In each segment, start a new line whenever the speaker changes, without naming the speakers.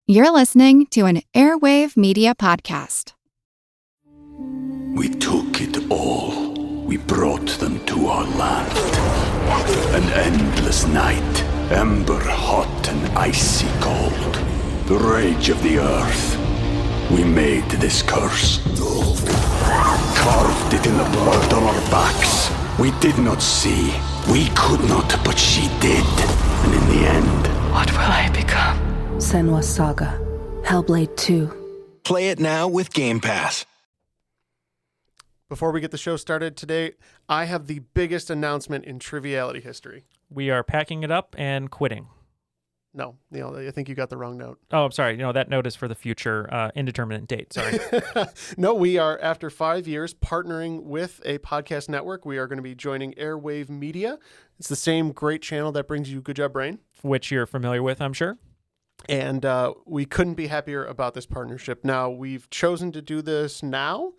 You're listening to an Airwave Media Podcast.
We took it all. We brought them to our land. An endless night, ember hot and icy cold. The rage of the earth. We made this curse. Carved it in the blood on our backs. We did not see. We could not, but she did. And in the end...
What will I become?
Senua's Saga. Hellblade 2.
Play it now with Game Pass.
Before we get the show started today, I have the biggest announcement in Triviality history.
We are packing it up and quitting.
No, Neil, I think you got the wrong note.
Oh, I'm sorry. That note is for the future indeterminate date. Sorry.
No, we are, after 5 years, partnering with a podcast network. We are going to be joining Airwave Media. It's the same great channel that brings you Good Job Brain.
Which you're familiar with, I'm sure.
And we couldn't be happier about this partnership. Now, we've chosen to do this now.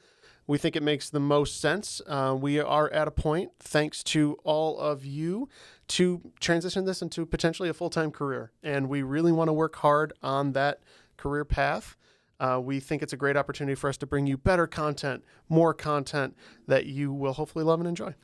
We think it makes the most sense. We are at a point, thanks to all of you, to transition this into potentially a full-time career. And we really want to work hard on that career path. We think it's a great opportunity for us to bring you better content, more content that you will hopefully love and enjoy.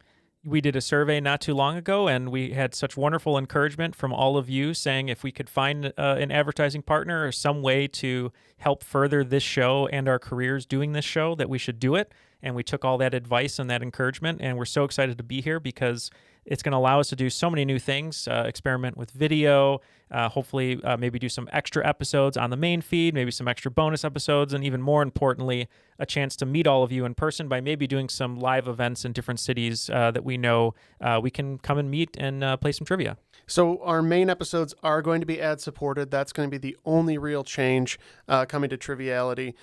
We did a survey not too long ago, and we had such wonderful encouragement from all of you saying if we could find an advertising partner or some way to help further this show and our careers doing this show, that we should do it. And we took all that advice and that encouragement, and we're so excited to be here because it's going to allow us to do so many new things, experiment with video, hopefully maybe do some extra episodes on the main feed, maybe some extra bonus episodes, and even more importantly, a chance to meet all of you in person by maybe doing some live events in different cities that we know we can come and meet and play some trivia.
So our main episodes are going to be ad-supported. That's going to be the only real change coming to Triviality.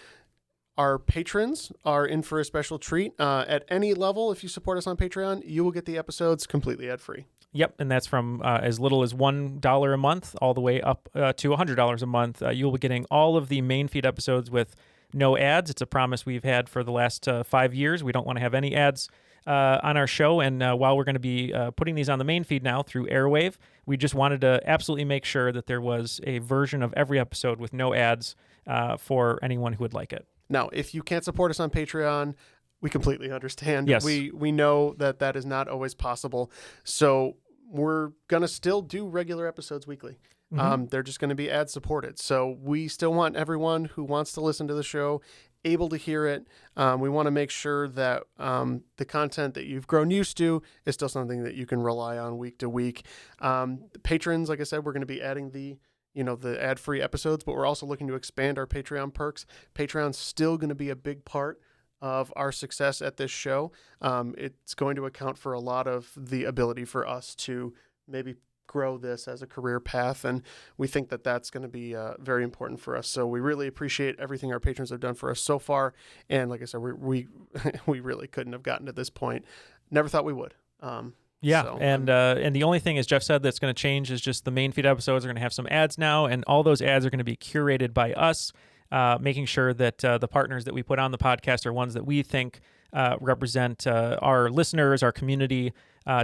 Our patrons are in for a special treat. At any level, if you support us on Patreon, you will get the episodes completely ad-free.
Yep, and that's from as little as $1 a month all the way up to $100 a month. You'll be getting all of the main feed episodes with no ads. It's a promise we've had for the last 5 years. We don't want to have any ads on our show, and while we're going to be putting these on the main feed now through Airwave, we just wanted to absolutely make sure that there was a version of every episode with no ads for anyone who would like it.
Now, if you can't support us on Patreon, we completely understand.
Yes.
We know that is not always possible. So we're going to still do regular episodes weekly.
Mm-hmm.
They're just going to be ad-supported. So we still want everyone who wants to listen to the show able to hear it. We want to make sure that the content that you've grown used to is still something that you can rely on week to week. The patrons, like I said, we're going to be adding the ad-free episodes, but we're also looking to expand our Patreon perks. Patreon's still going to be a big part of our success at this show. It's going to account for a lot of the ability for us to maybe grow this as a career path, and we think that that's going to be very important for us. So we really appreciate everything our patrons have done for us so far, and like I said, we really couldn't have gotten to this point. Never thought we would.
Yeah,
so,
and the only thing, as Jeff said, that's going to change is just the main feed episodes are going to have some ads now, and all those ads are going to be curated by us, making sure that the partners that we put on the podcast are ones that we think represent our listeners, our community,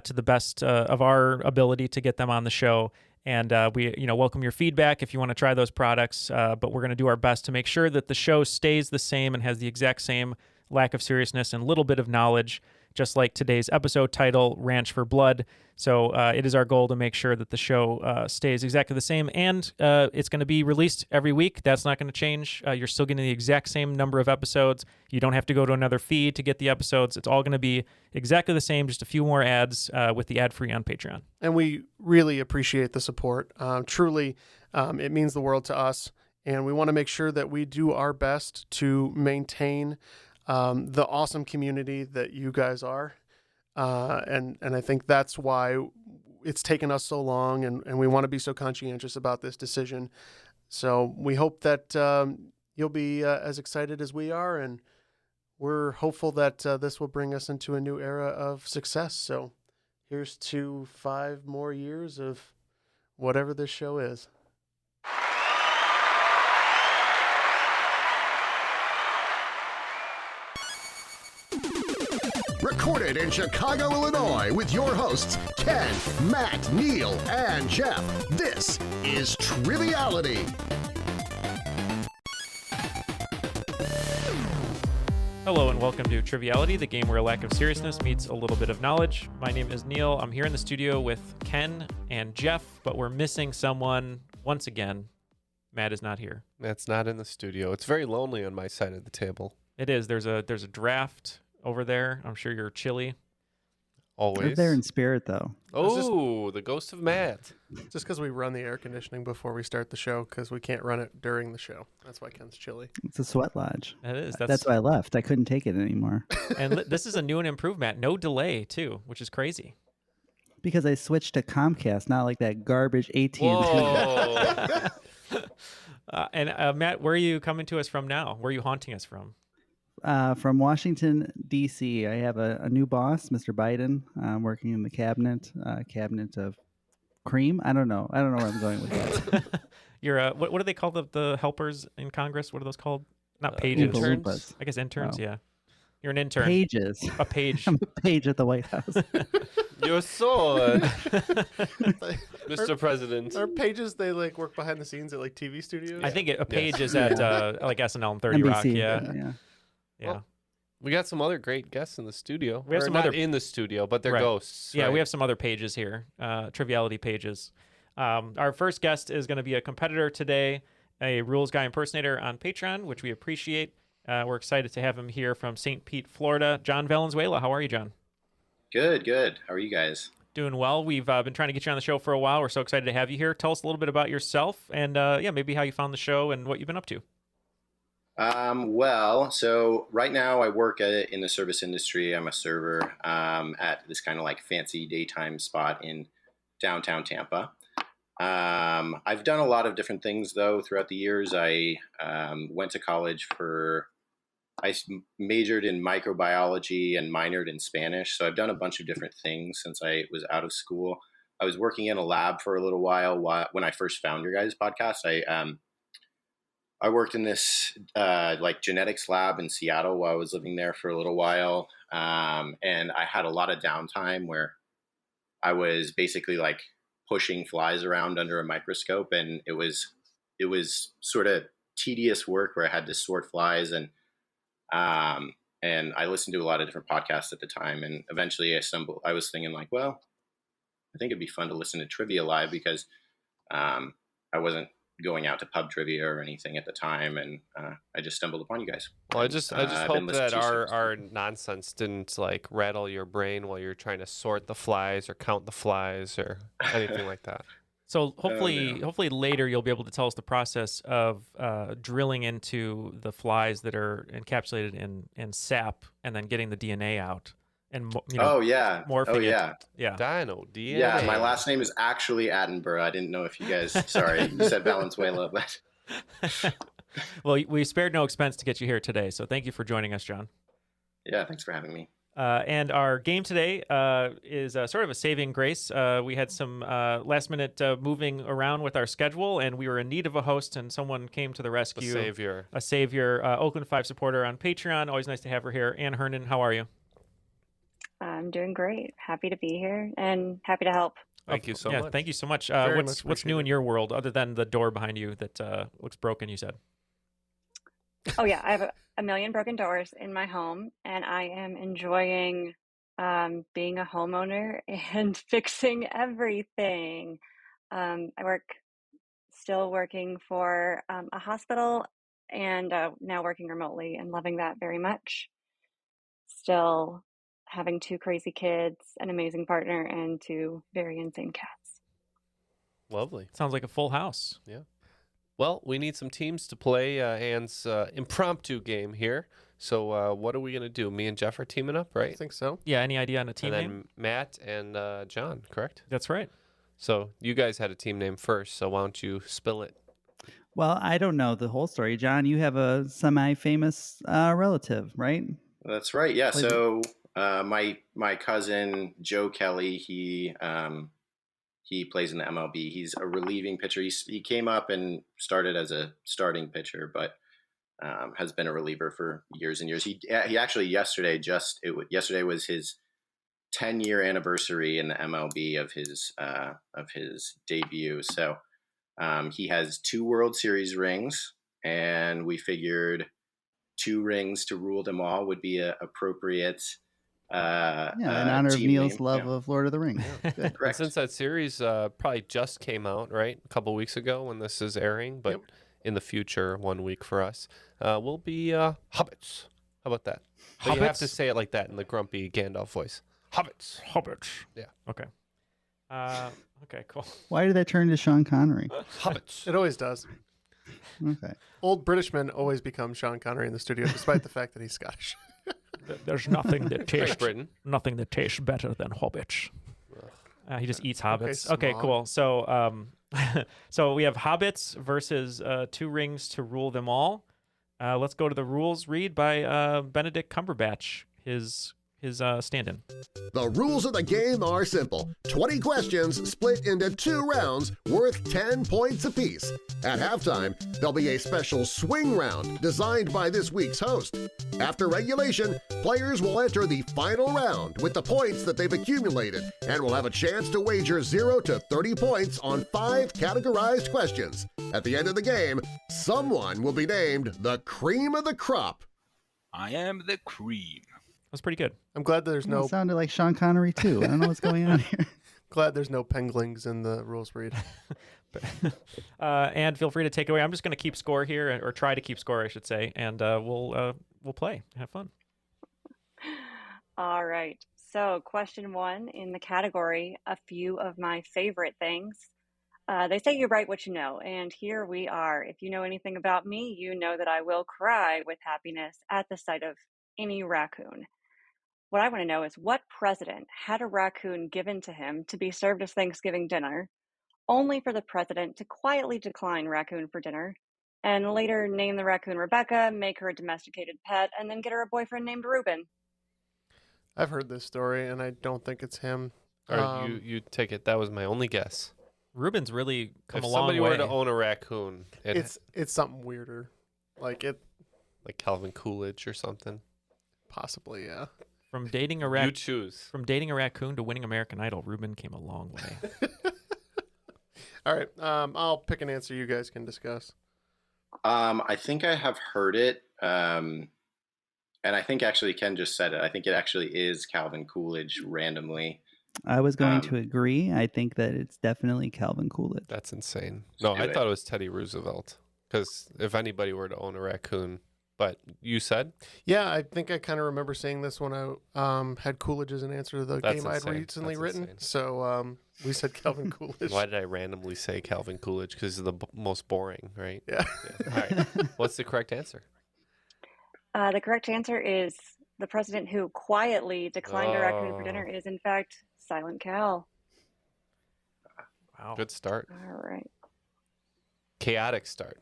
to the best of our ability to get them on the show. And we welcome your feedback if you want to try those products, but we're going to do our best to make sure that the show stays the same and has the exact same lack of seriousness and little bit of knowledge, just like today's episode title, Ranch for Blood. So it is our goal to make sure that the show stays exactly the same, and it's going to be released every week. That's not going to change. You're still getting the exact same number of episodes. You don't have to go to another feed to get the episodes. It's all going to be exactly the same, just a few more ads with the ad-free on Patreon.
And we really appreciate the support. Truly, it means the world to us, and we want to make sure that we do our best to maintain the awesome community that you guys are. And I think that's why it's taken us so long, and we want to be so conscientious about this decision. So we hope that you'll be as excited as we are, and we're hopeful that this will bring us into a new era of success. So here's to 5 more years of whatever this show is.
Recorded in Chicago, Illinois, with your hosts, Ken, Matt, Neil, and Jeff. This is Triviality.
Hello and welcome to Triviality, the game where a lack of seriousness meets a little bit of knowledge. My name is Neil. I'm here in the studio with Ken and Jeff, but we're missing someone once again. Matt is not here.
Matt's not in the studio. It's very lonely on my side of the table.
It is. There's a draft over there. I'm sure you're chilly.
Always.
They're there in spirit, though.
Oh, the ghost of Matt.
Just because we run the air conditioning before we start the show, because we can't run it during the show. That's why Ken's chilly.
It's a sweat lodge.
It is.
That's why I left. I couldn't take it anymore.
And this is a new and improved Matt. No delay, too, which is crazy.
Because I switched to Comcast, not like that garbage AT&T.
Whoa.
And Matt, where are you coming to us from now? Where are you haunting us from?
From Washington, D.C., I have a new boss, Mr. Biden. I'm working in the cabinet of cream. I don't know where I'm going with that.
You're what do they call the helpers in Congress? What are those called? Not pages.
Oompa Loompas.
I guess interns.
Oh.
Yeah, you're an intern.
Pages.
A page.
I'm a page at the White House.
Your sword, Mr. President.
Our pages, they like work behind the scenes at like TV studios.
I think a page is at like SNL and 30 Rock.
NBC,
Yeah.
Well, we got some other great guests in the studio.
We have
Or
some
not
other
in the studio, but they're
Right.
ghosts.
Yeah,
right?
we have some other pages here, Triviality pages. Our first guest is going to be a competitor today, a Rules Guy Impersonator on Patreon, which we appreciate. We're excited to have him here from St. Pete, Florida. John Valenzuela, how are you, John?
Good. How are you guys?
Doing well. We've been trying to get you on the show for a while. We're so excited to have you here. Tell us a little bit about yourself and, maybe how you found the show and what you've been up to.
Well, so right now I work in the service industry. I'm a server at this kind of like fancy daytime spot in downtown Tampa. I've done a lot of different things though throughout the years. I went to college I majored in microbiology and minored in Spanish. So I've done a bunch of different things since I was out of school. I was working in a lab for a little while when I first found your guys' podcast. I worked in this like genetics lab in Seattle while I was living there for a little while. And I had a lot of downtime where I was basically like pushing flies around under a microscope. And it was sort of tedious work where I had to sort flies. And I listened to a lot of different podcasts at the time. And eventually I was thinking like, well, I think it'd be fun to listen to Trivia Live because I wasn't going out to pub trivia or anything at the time, and I just stumbled upon you guys.
Well, I just hope that our nonsense didn't like rattle your brain while you're trying to sort the flies or count the flies or anything like that.
So hopefully later you'll be able to tell us the process of drilling into the flies that are encapsulated in sap and then getting the DNA out. And morphing it.
Dino DNA.
Yeah, my last name is actually Attenborough. I didn't know if you guys. Sorry, you said Valenzuela, but
well, we spared no expense to get you here today. So thank you for joining us, John.
Yeah, thanks for having me.
And our game today is sort of a saving grace. We had some last minute moving around with our schedule, and we were in need of a host, and someone came to the rescue. A savior, Oakland 5 supporter on Patreon. Always nice to have her here. Ann Herndon, how are you?
I'm doing great. Happy to be here and happy to help.
Thank you so much.
Thank you so much.
Very much
What's new in your world other than the door behind you that looks broken, you said?
Oh, yeah. I have a million broken doors in my home, and I am enjoying being a homeowner and fixing everything. I still working for a hospital and now working remotely and loving that very much. Still having 2 crazy kids, an amazing partner, and 2 very insane cats.
Lovely.
Sounds like a full house.
Yeah. Well, we need some teams to play Ann's impromptu game here. So what are we going to do? Me and Jeff are teaming up, right?
I think so.
Yeah, any idea on a team
and
name?
then Matt and John, correct?
That's right.
So you guys had a team name first, so why don't you spill it?
Well, I don't know the whole story. John, you have a semi-famous relative, right?
That's right. Yeah. So my cousin Joe Kelly, he plays in the MLB. He's a relieving pitcher. He came up and started as a starting pitcher, but has been a reliever for years and years. He actually yesterday was his 10-year anniversary in the MLB of his debut. So he has 2 World Series rings, and we figured 2 rings to rule them all would be a appropriate.
In honor of
team
Neil's
name.
love
Yeah.
of Lord of the Rings. Good.
And
Correct.
since that series probably just came out, right? A couple weeks ago when this is airing, but in the future, 1 week for us, will be hobbits. How about that? But you have to
Hobbits?
say it like that in the grumpy Gandalf voice. Hobbits.
Hobbits.
Yeah.
Okay. Okay, cool.
Why did that turn to Sean Connery?
Hobbits.
It always does.
Okay.
Old British men always become Sean Connery in the studio, despite the fact that he's Scottish.
There's nothing that tastes
Britain.
nothing that tastes better than hobbits. He just eats hobbits. Okay,
smog.
cool. So so we have hobbits versus 2 rings to rule them all. Let's go to the rules read by Benedict Cumberbatch, his stand-in.
The rules of the game are simple. 20 questions split into 2 rounds worth 10 points apiece. At halftime, there'll be a special swing round designed by this week's host. After regulation, players will enter the final round with the points that they've accumulated and will have a chance to wager 0 to 30 points on 5 categorized questions. At the end of the game, someone will be named the cream of the crop.
I am the cream.
That's pretty good.
I'm glad there's
It
no
sounded like Sean Connery too. I don't know what's going on here.
glad there's no penglings in the rules read.
And feel free to take away. I'm just going to keep score here, or try to keep score, I should say, and we'll play. Have fun.
All right. So, question 1 in the category, a few of my favorite things. They say you write what you know, and here we are. If you know anything about me, you know that I will cry with happiness at the sight of any raccoon. What I want to know is what president had a raccoon given to him to be served as Thanksgiving dinner, only for the president to quietly decline raccoon for dinner, and later name the raccoon Rebecca, make her a domesticated pet, and then get her a boyfriend named Reuben.
I've heard this story, and I don't think it's him.
Or you take it. That was my only guess.
Reuben's really come
If
a long
somebody
way.
were to own a raccoon,
It's something weirder, like
Calvin Coolidge or something.
possibly, yeah.
From dating a
You choose.
From dating a raccoon to winning American Idol, Reuben came a long way.
All right, I'll pick an answer you guys can discuss.
I think I have heard it, and I think actually Ken just said it. I think it actually is Calvin Coolidge randomly.
I was going to agree. I think that it's definitely Calvin Coolidge.
That's insane. No, I thought it was Teddy Roosevelt. Because if anybody were to own a raccoon, but you said?
Yeah, I think I kind of remember saying this when I had Coolidge as an answer to the
That's
game I'd
insane.
recently
That's
written.
insane.
So we said Calvin Coolidge.
Why did I randomly say Calvin Coolidge? Because he's the most boring, right?
Yeah.
All right. What's the correct answer?
The correct answer is the president who quietly declined a raccoon for dinner is, in fact, Silent Cal.
Wow.
Good start.
All right.
Chaotic start.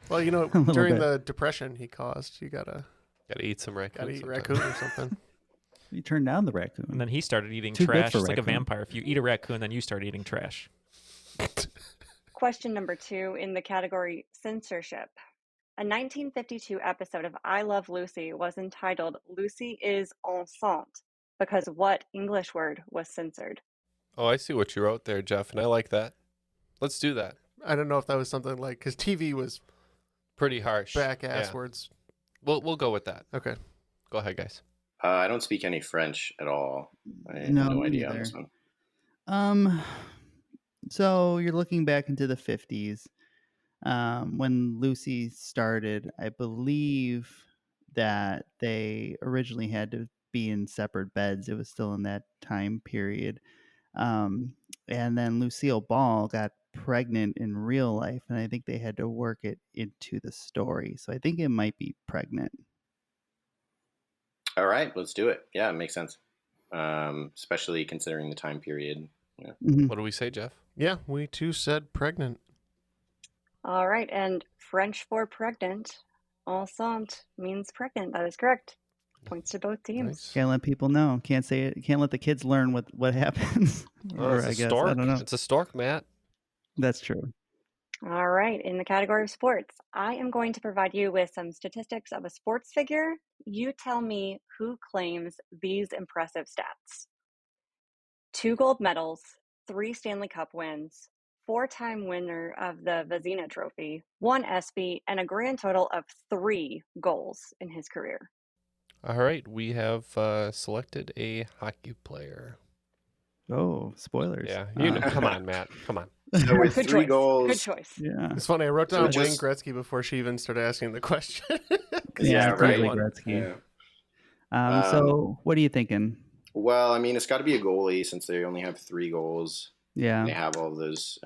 Well, you know,
little
during
bit.
the depression he caused, you gotta
Eat some raccoon.
eat
sometime.
raccoon or something.
You turned down the raccoon.
And then he started eating
Too good
trash,
for
just like a
raccoon.
vampire. If you eat a raccoon, then you start eating trash.
Question number 2 in the category censorship. A 1952 episode of I Love Lucy was entitled Lucy is Enceinte because what English word was censored?
Oh, I see what you wrote there, Jeff, and I like that. Let's do that.
I don't know if that was something like, because TV was
Pretty harsh.
back ass
Yeah.
words.
We'll go with that.
Okay.
Go ahead, guys.
I don't speak any French at all. I have
No,
no
me
idea on
neither.
this one.
So you're looking back into the 50s. When Lucy started, I believe that they originally had to be in separate beds. It was still in that time period. And then Lucille Ball got pregnant in real life, and I think they had to work it into the story. So I think it might be pregnant.
All right, let's do it. Yeah, it makes sense. Especially considering the time period. Yeah.
Mhm.
What do we say, Jeff?
Yeah, we too said pregnant.
All right, and French for pregnant, enceinte means pregnant. That is correct. Points to both teams.
Nice.
Can't let people know. Can't say it. Can't let the kids learn what happens.
Oh, it's
I
a
guess
stork.
I don't know.
It's a stork, Matt.
That's true.
All right, in the category of sports, I am going to provide you with some statistics of a sports figure. You tell me who claims these impressive stats. 2 gold medals, 3 Stanley Cup wins, 4-time winner of the Vezina Trophy, 1 ESPY, and a grand total of 3 goals in his career.
All right, we have selected a hockey player.
Oh, spoilers.
Yeah, come on, Matt. Come on.
So with
Good
3
choice.
goals.
Good choice.
Yeah.
It's funny. I wrote
So
down Wayne
just-
Gretzky before she even started asking the question. 'Cause
Yeah,
he's the great
right.
one.
Gretzky.
Yeah.
So what are you thinking?
Well, I mean, it's got to be a goalie since they only have 3 goals.
Yeah.
And they have all those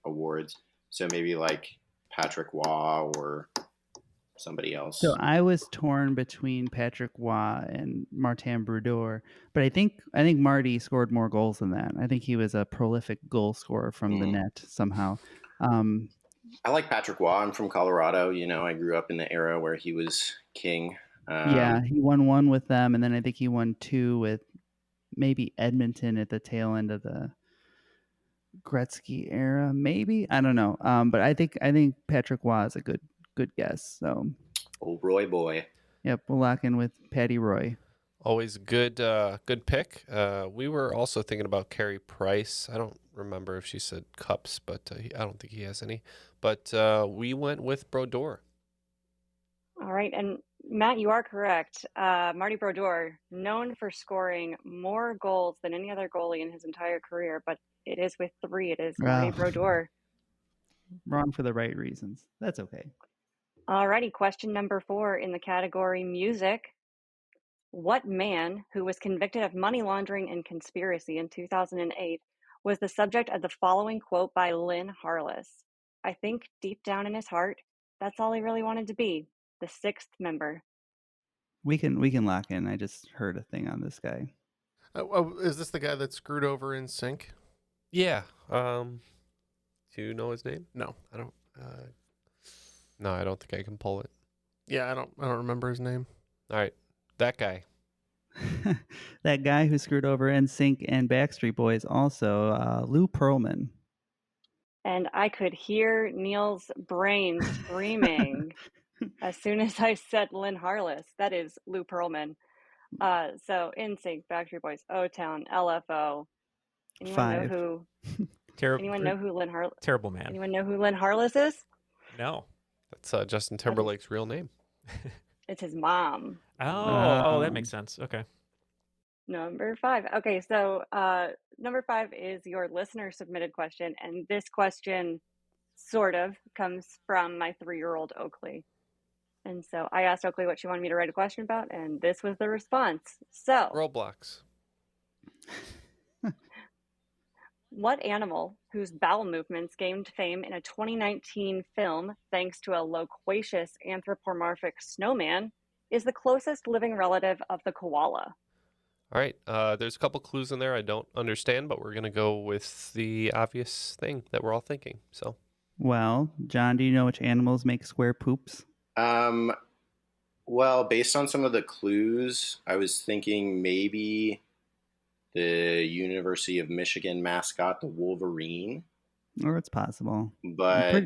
awards. So maybe like Patrick Waugh or somebody else.
So I was torn between Patrick Waugh and Martin Brodeur, but I think Marty scored more goals than that. I think he was a prolific goal scorer from the net somehow.
I like Patrick Waugh. I'm from Colorado. You know, I grew up in the era where he was king.
Yeah, he won 1 with them, and then I think he won 2 with maybe Edmonton at the tail end of the Gretzky era. Maybe, I don't know. But I think Patrick Waugh is a good guess. So,
Old Roy boy.
Yep, we'll lock in with Patty Roy.
Always good pick. We were also thinking about Carey Price. I don't remember if she said cups, but I don't think he has any. But we went with Brodeur.
All right. And Matt, you are correct. Marty Brodeur, known for scoring more goals than any other goalie in his entire career, but it is with 3. It is Marty Brodeur.
Wrong for the right reasons. That's okay.
All righty. Question number 4 in the category music. What man who was convicted of money laundering and conspiracy in 2008 was the subject of the following quote by Lynn Harless? I think deep down in his heart, that's all he really wanted to be, the 6th member.
We can lock in. I just heard a thing on this guy.
Is this the guy that screwed over in Sync?
Yeah. Do you know his name?
No,
I don't. No, I don't think I can pull it.
Yeah, I don't remember his name.
All right, that guy.
That guy who screwed over NSYNC and Backstreet Boys also, Lou Pearlman.
And I could hear Neil's brain screaming as soon as I said Lynn Harless. That is Lou Pearlman. So NSYNC, Backstreet Boys, O-Town, LFO. Anyone
5.
know who?
Terrible.
Anyone know who Lynn Harless?
Terrible man.
Anyone know who Lynn Harless is?
No.
That's Justin Timberlake's real name.
It's his mom.
Oh, that makes sense. Okay.
Number 5. Okay, so number 5 is your listener submitted question, and this question sort of comes from my 3-year-old Oakley. And so I asked Oakley what she wanted me to write a question about, and this was the response. So,
Roblox.
what animal whose bowel movements gained fame in a 2019 film thanks to a loquacious anthropomorphic snowman is the closest living relative of the koala?
All right. There's a couple clues in there I don't understand, but we're going to go with the obvious thing that we're all thinking. So,
Well, John, do you know which animals make square poops?
Well, based on some of the clues, I was thinking maybe the University of Michigan mascot, the Wolverine.
Or it's possible.
But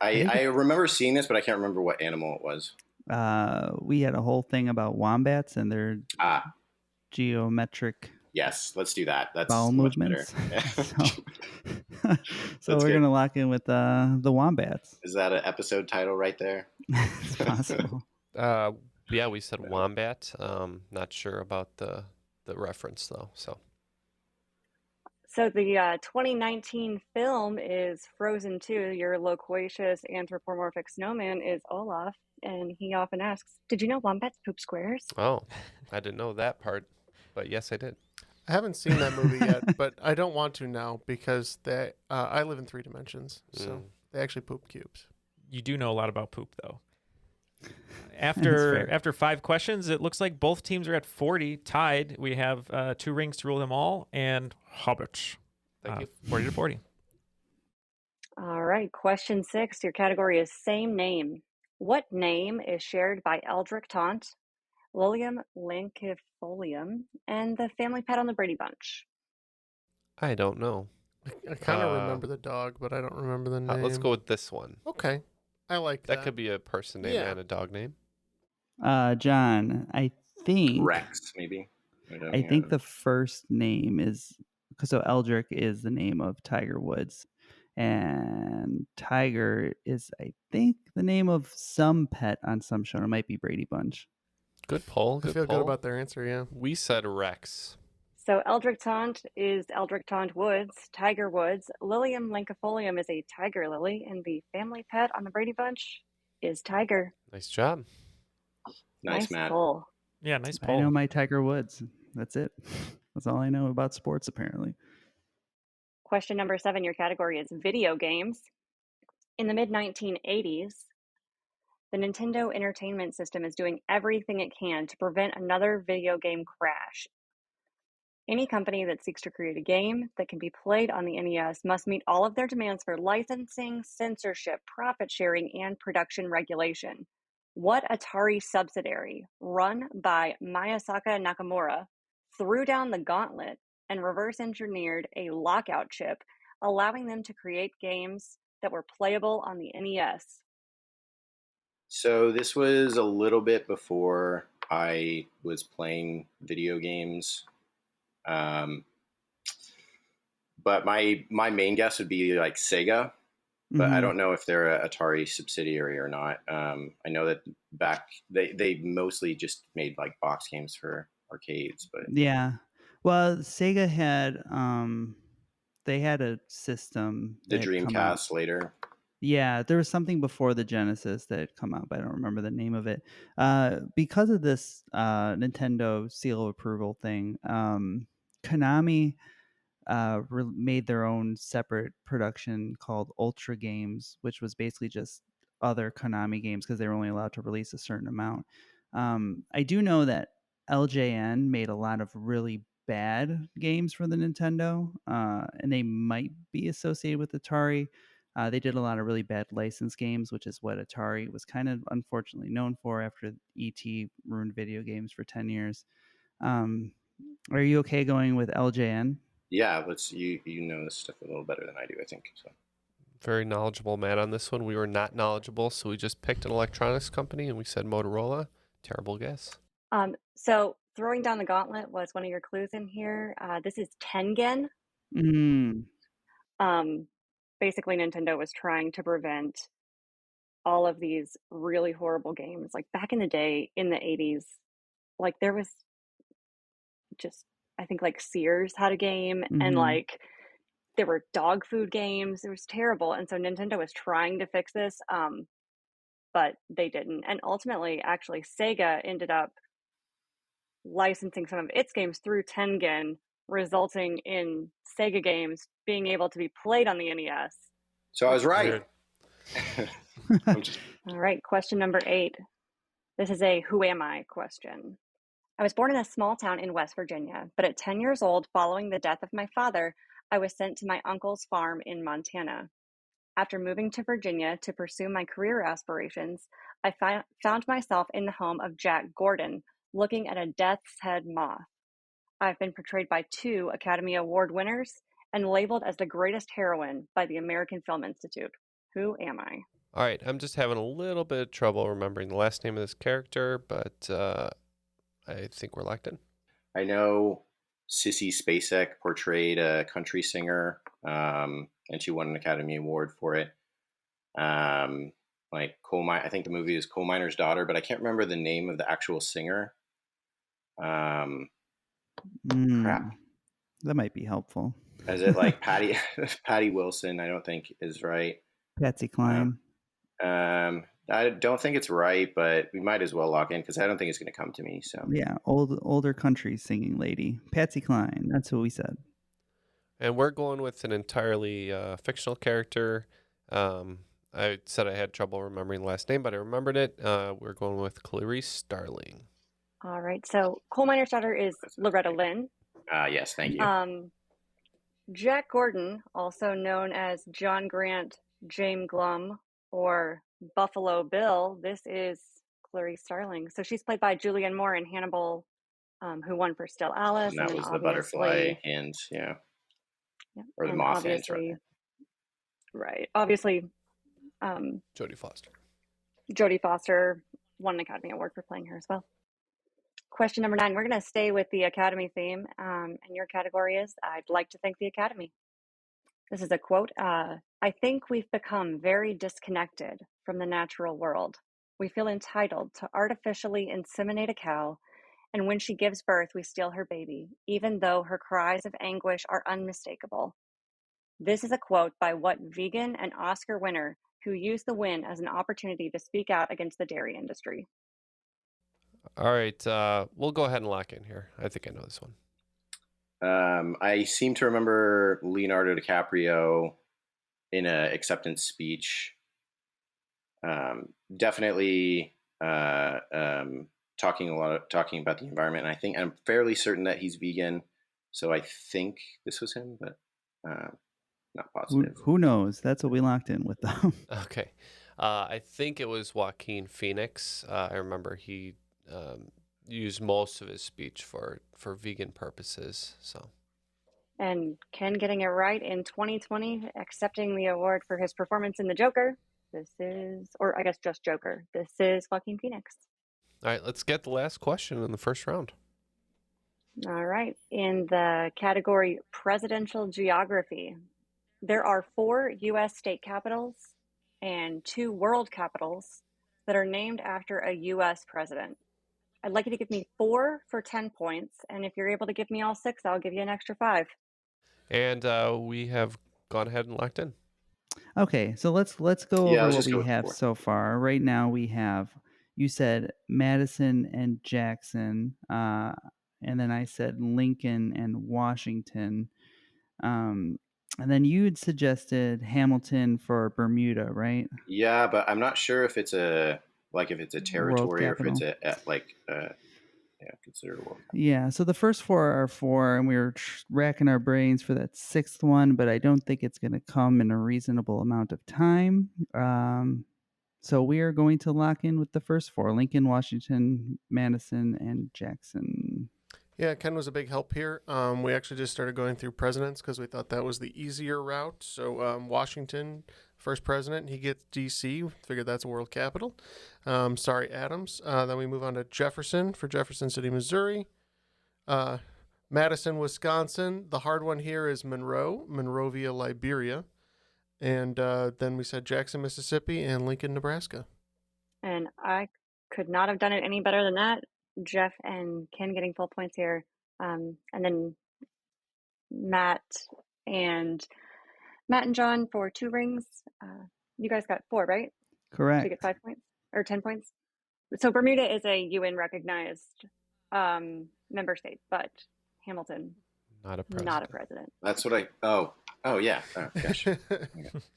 I remember seeing this, but I can't remember what animal it was.
We had a whole thing about wombats and their geometric
Yes, let's do that. That's
bowel
much
movements.
better.
So we're going to lock in with the wombats.
Is that an episode title right there?
It's possible.
yeah, we said wombat. Not sure about the reference though. So
the 2019 film is Frozen 2. Your loquacious anthropomorphic snowman is Olaf, and he often asks, "Did you know wombats poop squares?"
Oh, I didn't know that part, but yes, I did.
I haven't seen that movie yet, but I don't want to now because I live in 3 dimensions, so they actually poop cubes.
You do know a lot about poop, though. After 5 questions, it looks like both teams are at 40, tied. We have 2 rings to rule them all, and hobbits.
Thank you.
40 to 40.
All right, question 6. Your category is same name. What name is shared by Eldrick Taunt, Lilium Lancifolium, and the family pet on the Brady Bunch?
I don't know.
I kind of remember the dog, but I don't remember the name.
Let's go with this one.
Okay. I like that.
That could be a person name and a dog name.
John, I think
Rex, maybe.
I think the first name is so Eldrick is the name of Tiger Woods, And Tiger is, I think, the name of some pet on some show. It might be Brady Bunch.
Good poll.
I
Good
feel
poll.
good about their answer, yeah.
We said Rex.
So Eldrick Taunt is Eldrick Taunt Woods, Tiger Woods. Lilium lancifolium is a tiger lily, and the family pet on the Brady Bunch is Tiger.
Nice job.
Nice, Matt.
Poll.
Yeah, nice
I
poll.
know my Tiger Woods. That's it. That's all I know about sports, apparently.
Question number 7, your category is video games. In the mid-1980s, the Nintendo Entertainment System is doing everything it can to prevent another video game crash. Any company that seeks to create a game that can be played on the NES must meet all of their demands for licensing, censorship, profit sharing, and production regulation. What Atari subsidiary, run by Miyasaka Nakamura, threw down the gauntlet and reverse engineered a lockout chip, allowing them to create games that were playable on the NES?
So this was a little bit before I was playing video games. But my main guess would be like Sega, but I don't know if they're a Atari subsidiary or not. I know that back they mostly just made like box games for arcades, but
Yeah. Well, Sega had they had a system
the
that had come out.
Dreamcast later.
Yeah, there was something before the Genesis that had come out, but I don't remember the name of it. Because of this Nintendo seal of approval thing, Konami made their own separate production called Ultra Games, which was basically just other Konami games because they were only allowed to release a certain amount. I do know that LJN made a lot of really bad games for the Nintendo, and they might be associated with Atari. They did a lot of really bad license games, which is what Atari was kind of unfortunately known for after ET ruined video games for 10 years. Are you okay going with LJN?
Yeah, you know this stuff a little better than I do, I think. So
Very knowledgeable man on this one. We were not knowledgeable, so we just picked an electronics company and we said Motorola. Terrible guess.
So throwing down the gauntlet was one of your clues in here. This is Tengen. Basically, Nintendo was trying to prevent all of these really horrible games. Like back in the day, in the 80s, like there was just, I think like Sears had a game, and like there were dog food games. It was terrible. And so Nintendo was trying to fix this, but they didn't. And ultimately, actually, Sega ended up licensing some of its games through Tengen, resulting in Sega games being able to be played on the NES.
So I was right.
All right, question number 8. This is a who am I question. I was born in a small town in West Virginia, but at 10 years old, following the death of my father, I was sent to my uncle's farm in Montana. After moving to Virginia to pursue my career aspirations, I found myself in the home of Jack Gordon, looking at a death's head moth. I've been portrayed by 2 Academy Award winners and labeled as the greatest heroine by the American Film Institute. Who am I?
All right, I'm just having a little bit of trouble remembering the last name of this character, but I think we're locked in.
I know Sissy Spacek portrayed a country singer, and she won an Academy Award for it. Like I think the movie is Coal Miner's Daughter, but I can't remember the name of the actual singer.
Crap. That might be helpful.
Is it like Patty Wilson? I don't think is right.
Patsy Cline.
I don't think it's right, but we might as well lock in because I don't think it's going to come to me. So
yeah, older country singing lady, Patsy Cline. That's what we said.
And we're going with an entirely fictional character. I said I had trouble remembering the last name, but I remembered it. We're going with Clarice Starling.
All right. So Coal Miner's Daughter is Loretta Lynn.
Yes, thank you.
Jack Gordon, also known as John Grant, James Glum, or Buffalo Bill. This is Clarice Starling. So she's played by Julianne Moore in Hannibal, who won for Still Alice.
And that was the butterfly hands, yeah. Or the moth hands, rather.
Right. Obviously,
Jodie Foster.
Jodie Foster won an Academy Award for playing her as well. Question number 9. We're going to stay with the Academy theme, and your category is I'd like to thank the Academy. This is a quote. I think we've become very disconnected from the natural world. We feel entitled to artificially inseminate a cow, and when she gives birth, we steal her baby, even though her cries of anguish are unmistakable. This is a quote by What Vegan and Oscar winner who used the win as an opportunity to speak out against the dairy industry.
All right, we'll go ahead and lock in here. I think I know this one.
I seem to remember Leonardo DiCaprio in an acceptance speech, definitely talking about the environment. And I'm fairly certain that he's vegan, so I think this was him, but not positive.
Who knows? That's what we locked in with them.
Okay, I think it was Joaquin Phoenix. I remember he used most of his speech for vegan purposes. So.
And Ken getting it right in 2020, accepting the award for his performance in The Joker. This is, or I guess just Joker. This is Joaquin Phoenix.
All right, let's get the last question in the first round.
All right. In the category Presidential Geography, there are 4 U.S. state capitals and 2 world capitals that are named after a U.S. president. I'd like you to give me 4 for 10 points, and if you're able to give me all 6, I'll give you an extra 5.
And we have gone ahead and locked in.
Okay, so let's go over what we have so far. Right now we have, you said Madison and Jackson, and then I said Lincoln and Washington. And then you had suggested Hamilton for Bermuda, right?
Yeah, but I'm not sure if it's a territory or if it's considered a world capital.
Yeah, so the first 4 are 4, and we were racking our brains for that 6th one, but I don't think it's going to come in a reasonable amount of time. So we are going to lock in with the first 4: Lincoln, Washington, Madison, and Jackson.
Yeah, Ken was a big help here. We actually just started going through presidents because we thought that was the easier route. So Washington, first president, he gets D.C. Figured that's a world capital. Sorry, Adams. Then we move on to Jefferson for Jefferson City, Missouri. Madison, Wisconsin. The hard one here is Monrovia, Liberia. And then we said Jackson, Mississippi, and Lincoln, Nebraska.
And I could not have done it any better than that. Jeff and Ken getting full points here. And then Matt and John for 2 rings. You guys got 4, right?
Correct.
So you get 5 points or 10 points. So Bermuda is a UN recognized member state, but Hamilton,
not a president.
That's what oh yeah. Oh, gosh.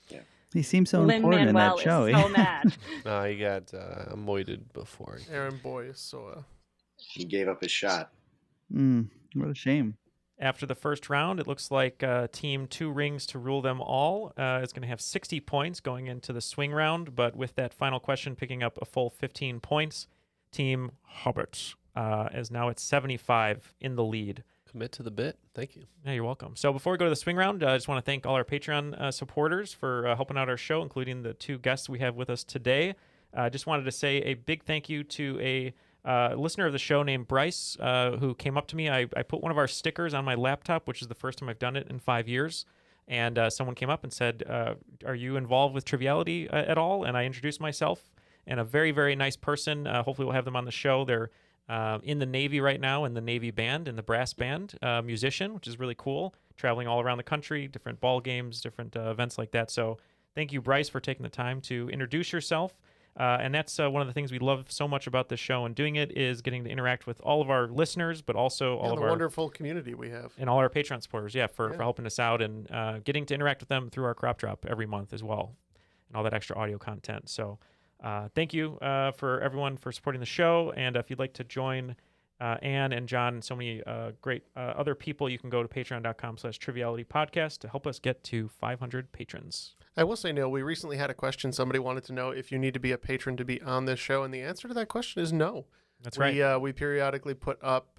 Yeah.
He seems so important in that show.
Is so mad.
No, he got moited before.
Aaron Boyce, so
he gave up his shot.
What a shame.
After the first round, it looks like Team 2 Rings to Rule Them All is going to have 60 points going into the swing round, but with that final question picking up a full 15 points, Team Hobbits is now at 75 in the lead.
Commit to the bit. Thank you.
Yeah, you're welcome. So before we go to the swing round, I just want to thank all our Patreon supporters for helping out our show, including the 2 guests we have with us today. I just wanted to say a big thank you to a listener of the show named Bryce, who came up to me. I put one of our stickers on my laptop, which is the first time I've done it in 5 years. And someone came up and said, are you involved with Triviality at all? And I introduced myself, and a very, very nice person. Hopefully we'll have them on the show. They're in the Navy right now, in the Navy band, in the brass band, musician, which is really cool, traveling all around the country, different ball games, different events like that. So thank you, Bryce, for taking the time to introduce yourself. And that's one of the things we love so much about this show, and doing it is getting to interact with all of our listeners, but also all of our
wonderful community we have,
and all our Patreon supporters. For helping us out and getting to interact with them through our crop drop every month as well, and all that extra audio content. So thank you for everyone for supporting the show. And if you'd like to join Ann and John and so many great other people, you can go to patreon.com/trivialitypodcast to help us get to 500 patrons.
I will say, Neil, we recently had a question. Somebody wanted to know if you need to be a patron to be on this show, and the answer to that question is no.
That's right.
We periodically put up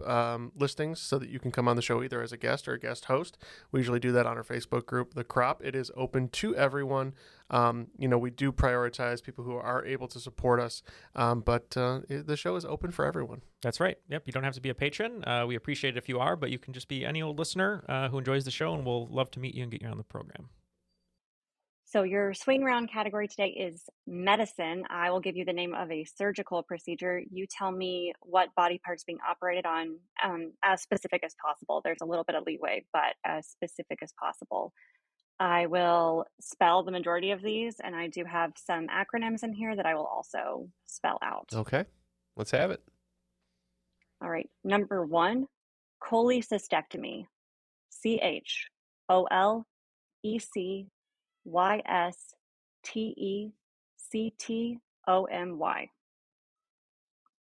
listings so that you can come on the show either as a guest or a guest host. We usually do that on our Facebook group, The Crop. It is open to everyone. We do prioritize people who are able to support us, but the show is open for everyone.
That's right. Yep. You don't have to be a patron. We appreciate it if you are, but you can just be any old listener who enjoys the show, and we'll love to meet you and get you on the program.
So your swing round category today is medicine. I will give you the name of a surgical procedure. You tell me what body part's being operated on, as specific as possible. There's a little bit of leeway, but as specific as possible. I will spell the majority of these, and I do have some acronyms in here that I will also spell out.
Okay, let's have it.
All right. Number 1, cholecystectomy. CHOLEYSTECTOMY.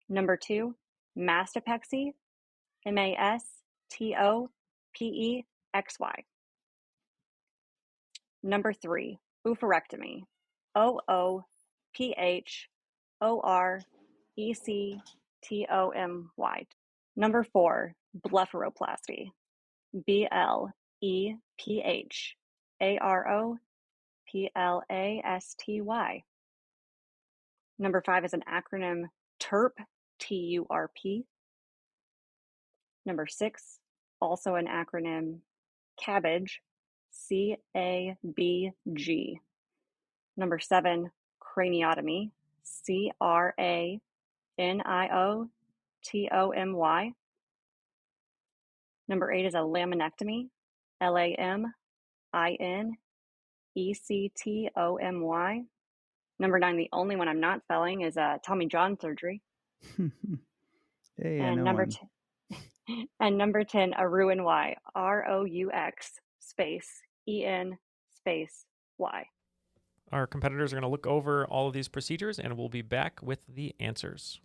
Number 2, mastopexy. MASTOPEXY. Number 3, oophorectomy. OOPHORECTOMY. Number 4, blepharoplasty. BLEPHAROPLASTY. Number 5 is an acronym TURP, TURP. Number 6, also an acronym CABG, CABG. Number 7, craniotomy, CRANIOTOMY. Number 8 is a laminectomy, LAMINECTOMY. Number 9, the only one I'm not spelling, is Tommy John surgery.
Hey, I
And
know
number
one.
10, number 10, a Roux, ROUX space EN space Y.
Our competitors are going to look over all of these procedures, and we'll be back with the answers.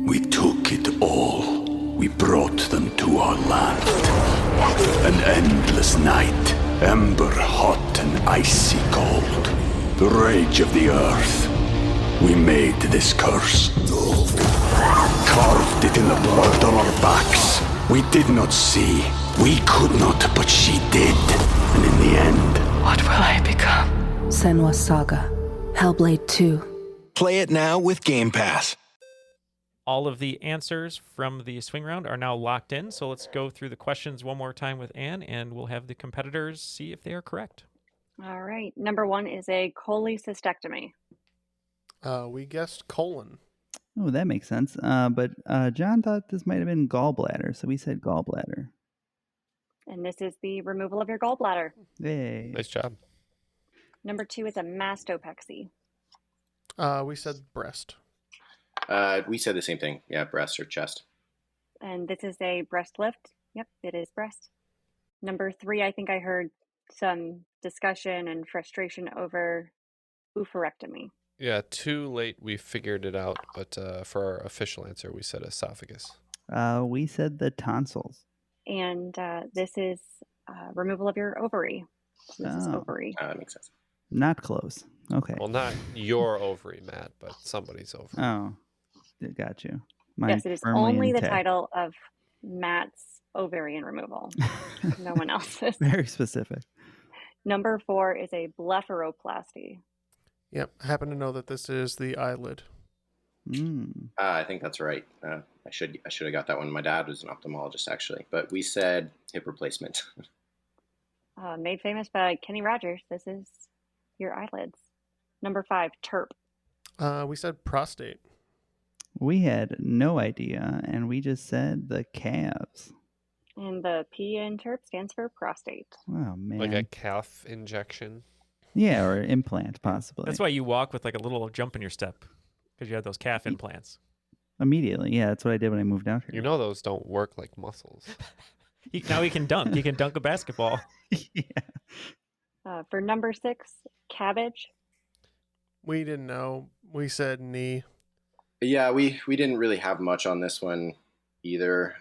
We took it all. We brought them to our land. An endless night, ember hot and icy cold. The rage of the earth. We made this curse. Carved it in the blood on our backs. We did not see. We could not, but she did. And in the end...
What will I become? Senua's Saga. Hellblade 2.
Play it now with Game Pass.
All of the answers from the swing round are now locked in, so let's go through the questions one more time with Ann, and we'll have the competitors see if they are correct.
All right. Number 1 is a cholecystectomy.
We guessed colon.
Oh, that makes sense. But John thought this might have been gallbladder, so we said gallbladder.
And this is the removal of your gallbladder.
Hey.
Nice job.
Number 2 is a mastopexy.
We said breast.
We said the same thing. Yeah, breast or chest.
And this is a breast lift. Yep, it is breast. Number 3, I think I heard some discussion and frustration over oophorectomy.
Yeah, too late we figured it out, but for our official answer, we said esophagus.
We said the tonsils.
And this is removal of your ovary. This is ovary.
That makes sense.
Not close. Okay.
Well, not your ovary, Matt, but somebody's ovary.
Oh, got you.
Yes, it is only the title of Matt's ovarian removal. No one else's.
Very specific.
Number 4 is a blepharoplasty.
Yep, I happen to know that this is the eyelid.
I think that's right. I should have got that one. My dad was an ophthalmologist, actually. But we said hip replacement.
Made famous by Kenny Rogers. This is your eyelids. Number 5, TURP.
We said prostate.
We had no idea, and we just said the calves.
And the P in TURP stands for prostate.
Oh, man.
Like a calf injection.
Yeah, or implant, possibly.
That's why you walk with like a little jump in your step, because you have those calf implants.
Immediately, yeah, that's what I did when I moved out here.
You know those don't work like muscles.
Now he can dunk. He can dunk a basketball.
Yeah.
For number 6, cabbage.
We didn't know. We said knee.
Yeah, we didn't really have much on this one either.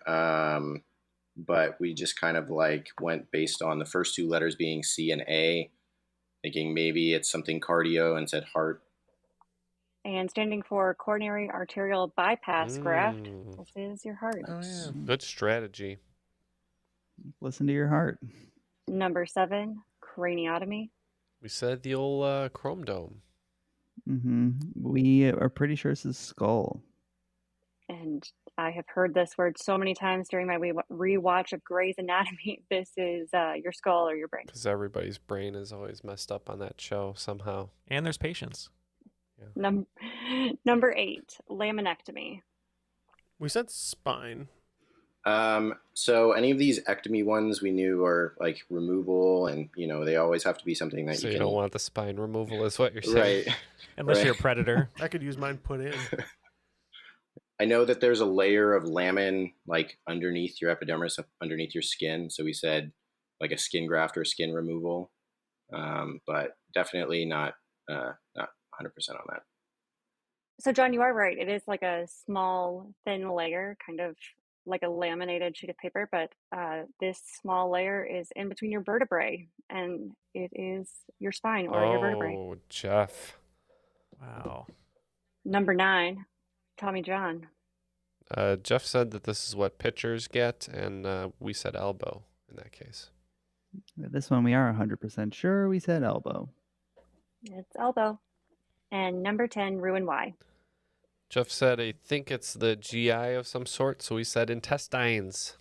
But we just kind of like went based on the first 2 letters being C and A, thinking maybe it's something cardio, and said heart.
And standing for coronary arterial bypass graft. This is your heart.
Oh, yeah.
Good strategy.
Listen to your heart.
Number 7, craniotomy.
We said the old chrome dome.
We are pretty sure this is skull.
And I have heard this word so many times during my rewatch of Grey's Anatomy. This is your skull or your brain.
Because everybody's brain is always messed up on that show somehow.
And there's patience.
Number 8, laminectomy.
We said spine.
So any of these ectomy ones we knew are like removal, and they always have to be something that
So
you
you
can.
don't want the spine removal, is what you're saying.
Right.
Unless you're a predator.
I could use mine put in.
I know that there's a layer of lamin like underneath your epidermis, underneath your skin. So we said like a skin graft or skin removal, but definitely not 100% on that.
So John, you are right. It is like a small, thin layer, kind of like a laminated sheet of paper, but this small layer is in between your vertebrae, and it is your spine or your vertebrae.
Oh, Jeff.
Wow.
Number 9, Tommy John.
Jeff said that this is what pitchers get, and we said elbow in that case.
This one we are 100% sure we said elbow.
It's elbow. And number 10, ruin why.
Jeff said, I think it's the GI of some sort, so we said intestines,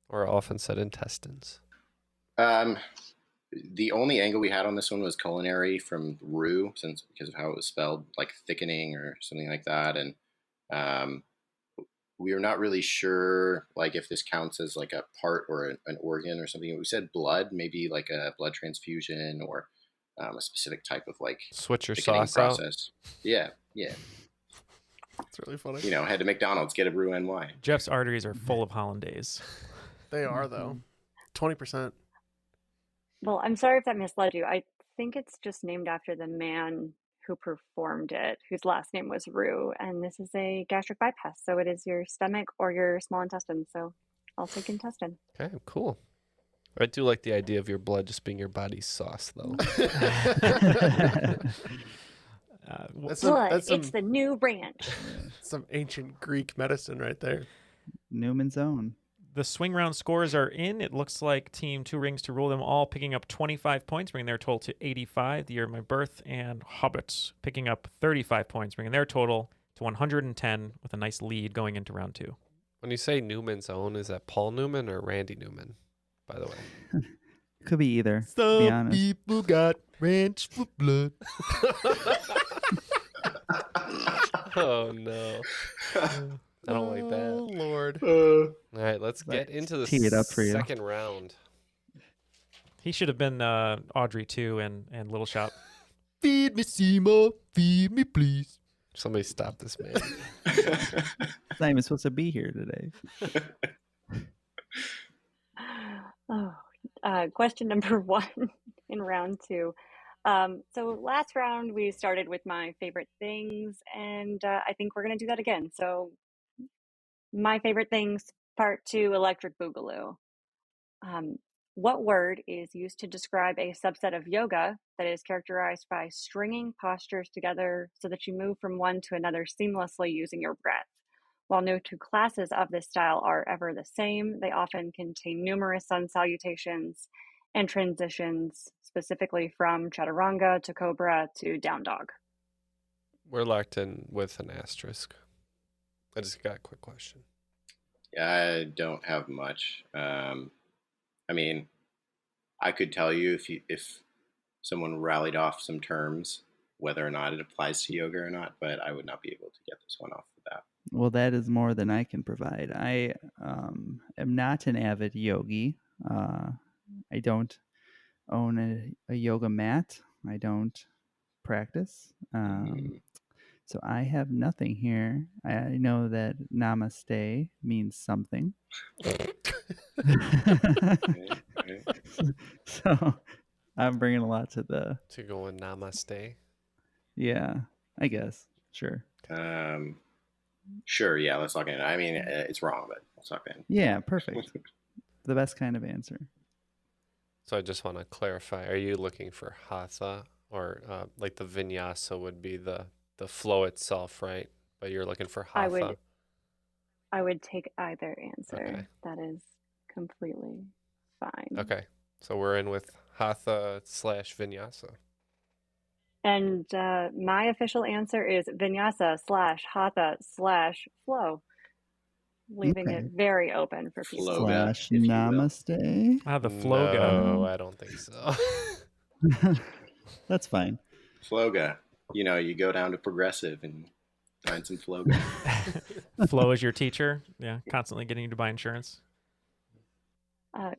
or often said intestines.
The only angle we had on this one was culinary from roux, because of how it was spelled, like thickening or something like that, and we are not really sure like if this counts as like a part or an organ or something. We said blood, maybe like a blood transfusion or a specific type of like
switch your
thickening
sauce
process. Yeah.
It's really funny.
Head to McDonald's, get a Brew NY.
Jeff's arteries are full of hollandaise.
They are, though. 20%.
Well, I'm sorry if that misled you. I think it's just named after the man who performed it, whose last name was Roux, and this is a gastric bypass, so it is your stomach or your small intestine, so I'll take intestine.
Okay, cool. I do like the idea of your blood just being your body's sauce, though.
That's
it's the new ranch.
Some ancient Greek medicine right there.
Newman's Own.
The swing round scores are in. It looks like Team Two Rings to Rule them all picking up 25 points, bringing their total to 85, the year of my birth, and Hobbits picking up 35 points, bringing their total to 110 with a nice lead going into round 2.
When you say Newman's Own, is that Paul Newman or Randy Newman, by the way?
Could be either.
Some
be honest.
people got ranch for blood.
Oh, no. I don't like that.
Oh, Lord.
All right, let's get into the
tee it up for you.
second round.
He should have been Audrey too, and Little Shop.
Feed me, Seymour. Feed me, please.
Somebody stop this man.
It's not even supposed to be here today.
Question number 1 in round 2. So last round we started with my favorite things, and I think we're going to do that again. So my favorite things, part 2, electric boogaloo. What word is used to describe a subset of yoga that is characterized by stringing postures together so that you move from one to another seamlessly using your breath? While no two classes of this style are ever the same, they often contain numerous sun salutations and transitions, specifically from chaturanga to cobra to down dog.
We're locked in with an asterisk. I just got a quick question.
Yeah, I don't have much. I mean, I could tell you if someone rallied off some terms, whether or not it applies to yoga or not, but I would not be able to get this one off the bat.
Well, that is more than I can provide. I am not an avid yogi. I don't own a yoga mat. I don't practice. So I have nothing here. I know that namaste means something. So I'm bringing a lot to the...
To go in namaste?
Yeah, I guess. Sure.
Sure, yeah, let's lock in. I mean, it's wrong, but let's lock in.
Yeah, perfect. The best kind of answer.
So I just want to clarify, are you looking for hatha, or like the vinyasa would be the flow itself, right? But you're looking for hatha?
I would take either answer.
Okay.
That is completely fine.
Okay, so we're in with hatha / vinyasa.
And my official answer is vinyasa / hatha / flow. leaving it very open for people.
Floga,
Slash
if you will.
namaste.
Ah, the Floga.
No, I don't think so.
That's fine.
Floga. You know, you go down to Progressive and find some Floga.
Flo is your teacher. Yeah, constantly getting you to buy insurance.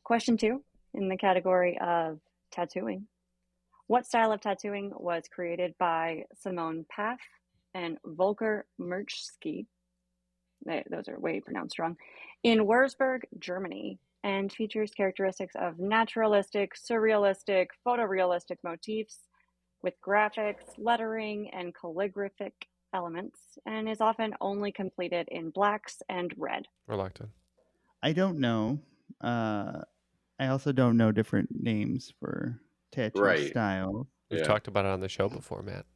Question 2 in the category of tattooing. What style of tattooing was created by Simone Paff and Volker Merchsky? Those are way pronounced wrong. In Wurzburg, Germany, and features characteristics of naturalistic, surrealistic, photorealistic motifs with graphics, lettering, and calligraphic elements, and is often only completed in blacks and red.
Reluctant.
I don't know. I also don't know different names for tattoo style.
We've talked about it on the show before, Matt.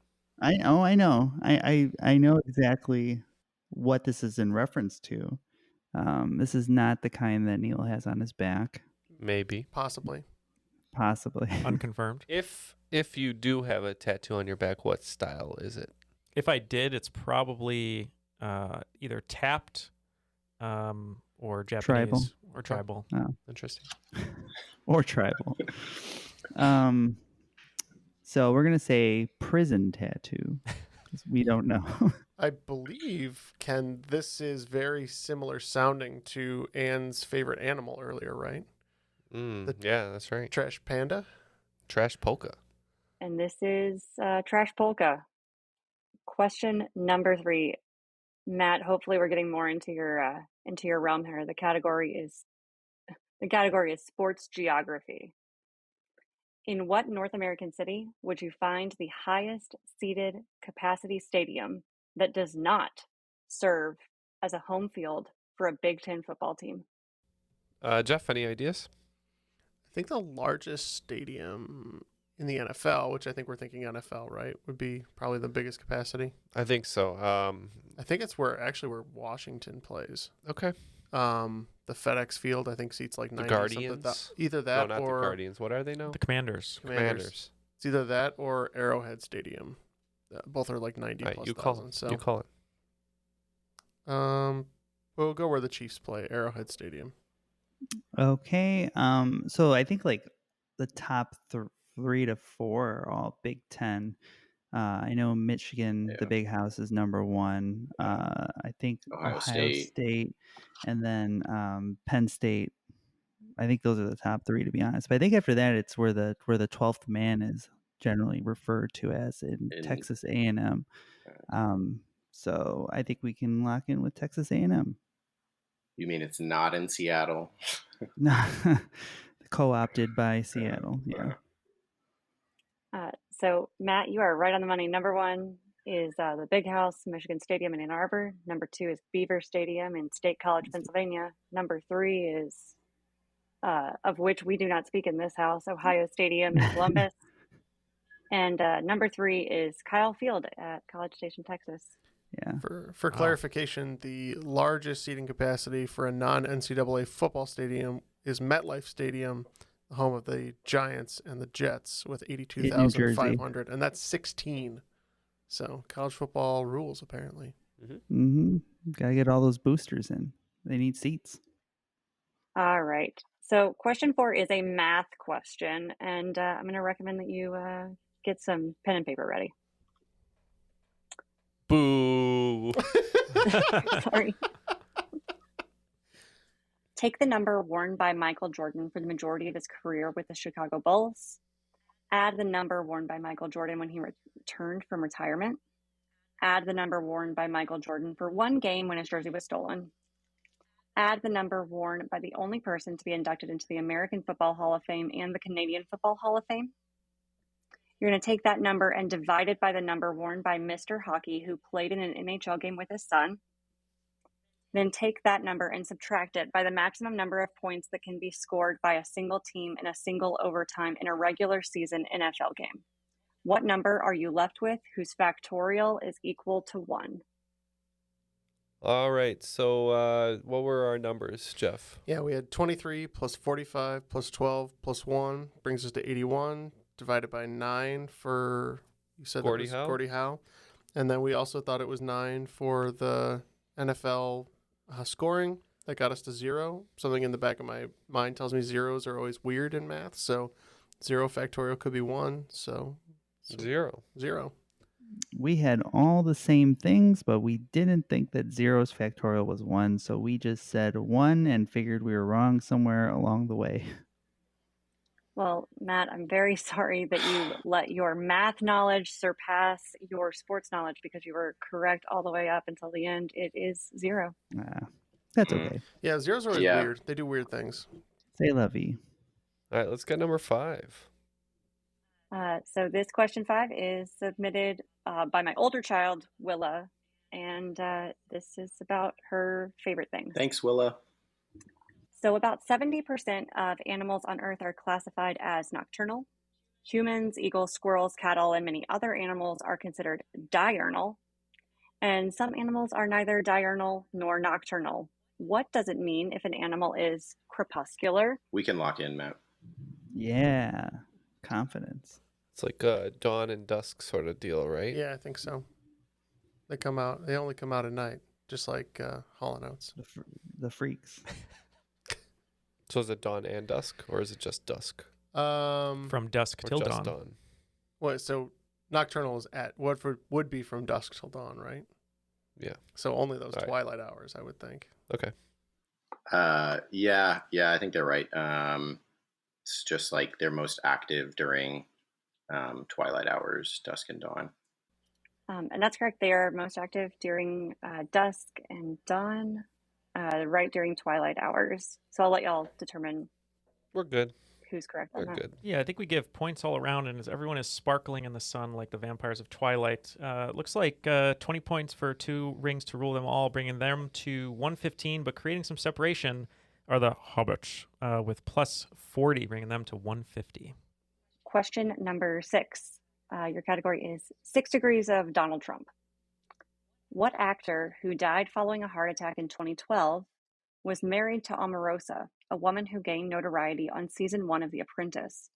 I know. I know exactly what this is in reference to. This is not the kind that Neil has on his back.
Maybe.
Possibly.
Unconfirmed.
If you do have a tattoo on your back, what style is it?
If I did, it's probably either tapped or Japanese
Tribal.
or tribal.
Oh.
Interesting.
Or tribal. So we're gonna say prison tattoo. 'Cause we don't know.
I believe, Ken, this is very similar sounding to Anne's favorite animal earlier, right?
Yeah, that's right.
Trash panda?
Trash polka.
And this is Trash Polka. Question number 3. Matt, hopefully we're getting more into your realm here. The category is sports geography. In what North American city would you find the highest seated capacity stadium that does not serve as a home field for a Big Ten football team?
Jeff, any ideas?
I think the largest stadium in the NFL, which I think we're thinking NFL, right, would be probably the biggest capacity.
I think so.
I think it's where Washington plays.
Okay.
The FedEx Field, I think, seats like 90.
The Guardians?
Either that
no, not
or
the Guardians. What are they now?
The Commanders.
It's either that or Arrowhead Stadium. Both are like 90 plus
You
thousand. So
you call it.
We'll go where the Chiefs play, Arrowhead Stadium.
Okay. So I think like the top 3 to 4 are all Big Ten. I know Michigan, the Big House, is number 1. I think Ohio State, and then Penn State. I think those are the top 3, to be honest. But I think after that, it's where the 12th man is generally referred to as in Texas A&M. So I think we can lock in with Texas A&M.
You mean it's not in Seattle?
Co-opted by Seattle. Yeah.
So, Matt, you are right on the money. Number 1 is the Big House, Michigan Stadium in Ann Arbor. Number 2 is Beaver Stadium in State College, Pennsylvania. Number 3 is, of which we do not speak in this house, Ohio Stadium in Columbus. And number 3 is Kyle Field at College Station, Texas.
Yeah.
For clarification, the largest seating capacity for a non-NCAA football stadium is MetLife Stadium, the home of the Giants and the Jets, with 82,500, and that's 16. So college football rules, apparently.
Gotta get all those boosters in. They need seats.
All right. So question 4 is a math question, and I'm going to recommend that you get some pen and paper ready.
Boo.
Sorry. Take the number worn by Michael Jordan for the majority of his career with the Chicago Bulls. Add the number worn by Michael Jordan when he returned from retirement. Add the number worn by Michael Jordan for one game when his jersey was stolen. Add the number worn by the only person to be inducted into the American Football Hall of Fame and the Canadian Football Hall of Fame. You're going to take that number and divide it by the number worn by Mr. Hockey, who played in an NHL game with his son. Then take that number and subtract it by the maximum number of points that can be scored by a single team in a single overtime in a regular season NFL game. What number are you left with whose factorial is equal to 1?
All right. So what were our numbers, Jeff?
Yeah, we had 23 plus 45 plus 12 plus 1 brings us to 81, divided by 9 for, you said Gordie Howe. And then we also thought it was 9 for the NFL Scoring, that got us to 0. Something in the back of my mind tells me zeros are always weird in math, so 0 factorial could be 1, so
0.
0.
We had all the same things, but we didn't think that 0's factorial was 1, so we just said 1 and figured we were wrong somewhere along the way.
Well, Matt, I'm very sorry that you let your math knowledge surpass your sports knowledge because you were correct all the way up until the end. It is 0.
That's okay.
Yeah, zeros are always
Yeah.
weird. They do weird things.
Say la vie.
All right, let's get number 5.
So this question 5 is submitted by my older child, Willa, and this is about her favorite things.
Thanks, Willa.
So about 70% of animals on Earth are classified as nocturnal. Humans, eagles, squirrels, cattle, and many other animals are considered diurnal. And some animals are neither diurnal nor nocturnal. What does it mean if an animal is crepuscular?
We can lock in, Matt.
Yeah. Confidence.
It's like a dawn and dusk sort of deal, right?
Yeah, I think so. They only come out at night, just like Hall & Oates.
The freaks.
So is it dawn and dusk, or is it just dusk?
From dusk
Or
till
just
dawn.
What? So nocturnal is at Woodford would be from dusk till dawn, right?
Yeah.
So only those
All right.
twilight hours, I would think.
Okay.
Yeah, I think they're right. It's just like they're most active during twilight hours, dusk and dawn.
And that's correct. They are most active during dusk and dawn, right during twilight hours. So I'll let y'all determine
We're good.
who's correct on
We're
that.
good.
Yeah, I think we give points all around, and as everyone is sparkling in the sun like the vampires of Twilight. Looks like 20 points for 2 rings to rule them all, bringing them to 115, but creating some separation are the hobbits with plus 40, bringing them to 150.
Question number 6. Your category is 6 degrees of Donald Trump. What actor who died following a heart attack in 2012 was married to Omarosa, a woman who gained notoriety on season 1 of The Apprentice,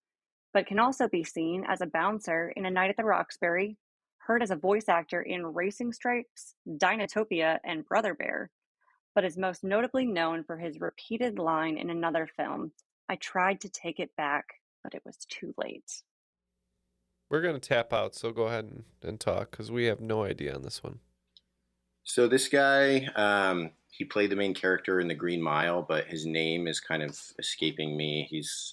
but can also be seen as a bouncer in A Night at the Roxbury, heard as a voice actor in Racing Stripes, Dinotopia, and Brother Bear, but is most notably known for his repeated line in another film, "I tried to take it back, but it was too late."
We're going to tap out, so go ahead and talk, because we have no idea on this one.
So this guy, he played the main character in The Green Mile, but his name is kind of escaping me. He's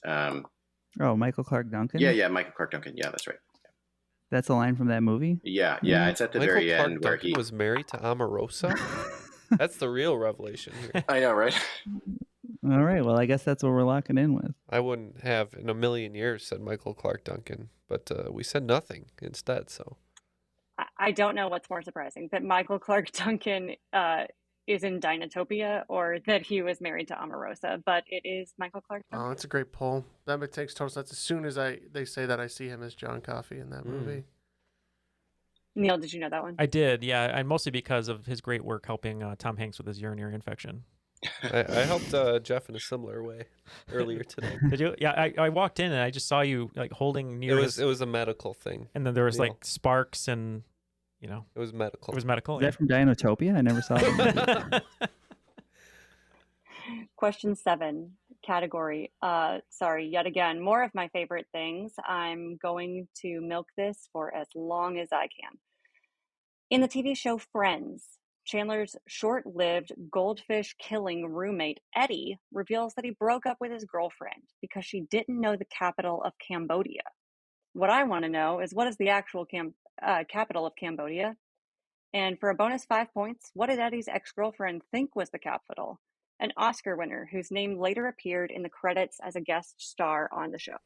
Michael Clark Duncan?
Yeah, Michael Clark Duncan. Yeah, that's right.
That's a line from that movie?
Yeah, it's at the
Michael
very
Clark
end where
Duncan
he
was married to Omarosa? That's the real revelation here.
I know, right?
All right, well, I guess that's what we're locking in with.
I wouldn't have in a million years said Michael Clark Duncan, but we said nothing instead, so.
I don't know what's more surprising, that Michael Clark Duncan is in Dinotopia or that he was married to Omarosa, but it is Michael Clark Duncan.
Oh, that's a great poll. That makes total sense. As soon as they say that, I see him as John Coffey in that movie.
Neil, did you know that one?
I did, yeah, and mostly because of his great work helping Tom Hanks with his urinary infection.
I helped Jeff in a similar way earlier today.
Did you? Yeah, I walked in and I just saw you like holding near.
It was a medical thing.
And then there was
Neil.
like sparks and, you know.
It was medical.
It was medical.
Is that from Dinotopia? I never saw it.
Question 7, category. Sorry, yet again, more of my favorite things. I'm going to milk this for as long as I can. In the TV show Friends, Chandler's short-lived goldfish-killing roommate, Eddie, reveals that he broke up with his girlfriend because she didn't know the capital of Cambodia. What I want to know is, what is the actual capital of Cambodia? And for a bonus 5 points, what did Eddie's ex-girlfriend think was the capital? An Oscar winner whose name later appeared in the credits as a guest star on the show.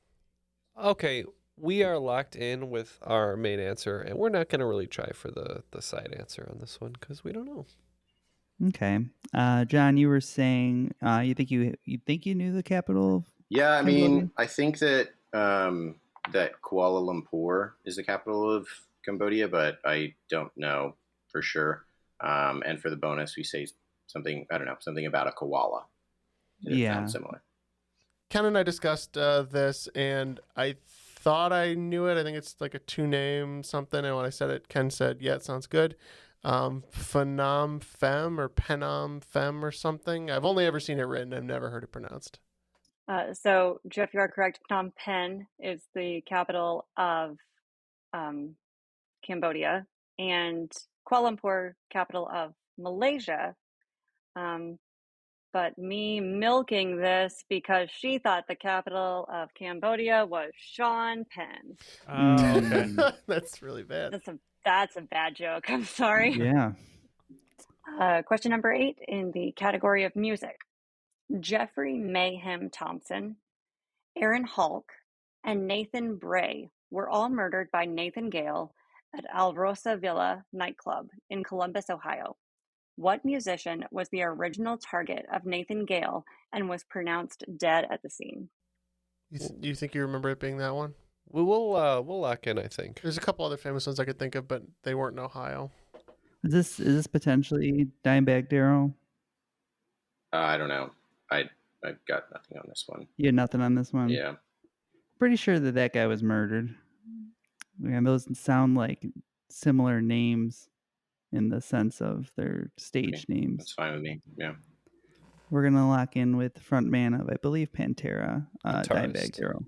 Okay, we are locked in with our main answer, and we're not going to really try for the side answer on this one because we don't know.
Okay. John, you were saying you think you knew the capital of
Yeah, I
Cambodia?
mean, I think that that Kuala Lumpur is the capital of Cambodia, but I don't know for sure. And for the bonus, we say something, I don't know, something about a koala. It sounds similar.
Ken and I discussed this, and I thought I knew it. I think it's like a 2-name something. And when I said it, Ken said, yeah, it sounds good. Phnom Fem or Penom Fem or something. I've only ever seen it written. I've never heard it pronounced.
So, Jeff, you are correct. Phnom Penh is the capital of Cambodia, and Kuala Lumpur, capital of Malaysia. But me milking this because she thought the capital of Cambodia was Phnom Penh.
Oh, okay.
That's really bad.
That's a bad joke. I'm sorry.
Yeah.
Question number 8 in the category of music. Jeffrey Mayhem Thompson, Aaron Hulk, and Nathan Bray were all murdered by Nathan Gale at Alrosa Villa nightclub in Columbus, Ohio. What musician was the original target of Nathan Gale and was pronounced dead at the scene?
You think you remember it being that one?
We'll lock in, I think.
There's a couple other famous ones I could think of, but they weren't in Ohio.
Is this potentially Dimebag Darrell?
I don't know. I've got nothing on this one.
You had nothing on this one?
Yeah.
Pretty sure that guy was murdered. And those sound like similar names in the sense of their stage names.
That's fine with me. Yeah.
We're going to lock in with the front man of, I believe, Pantera, Dimebag Darrell.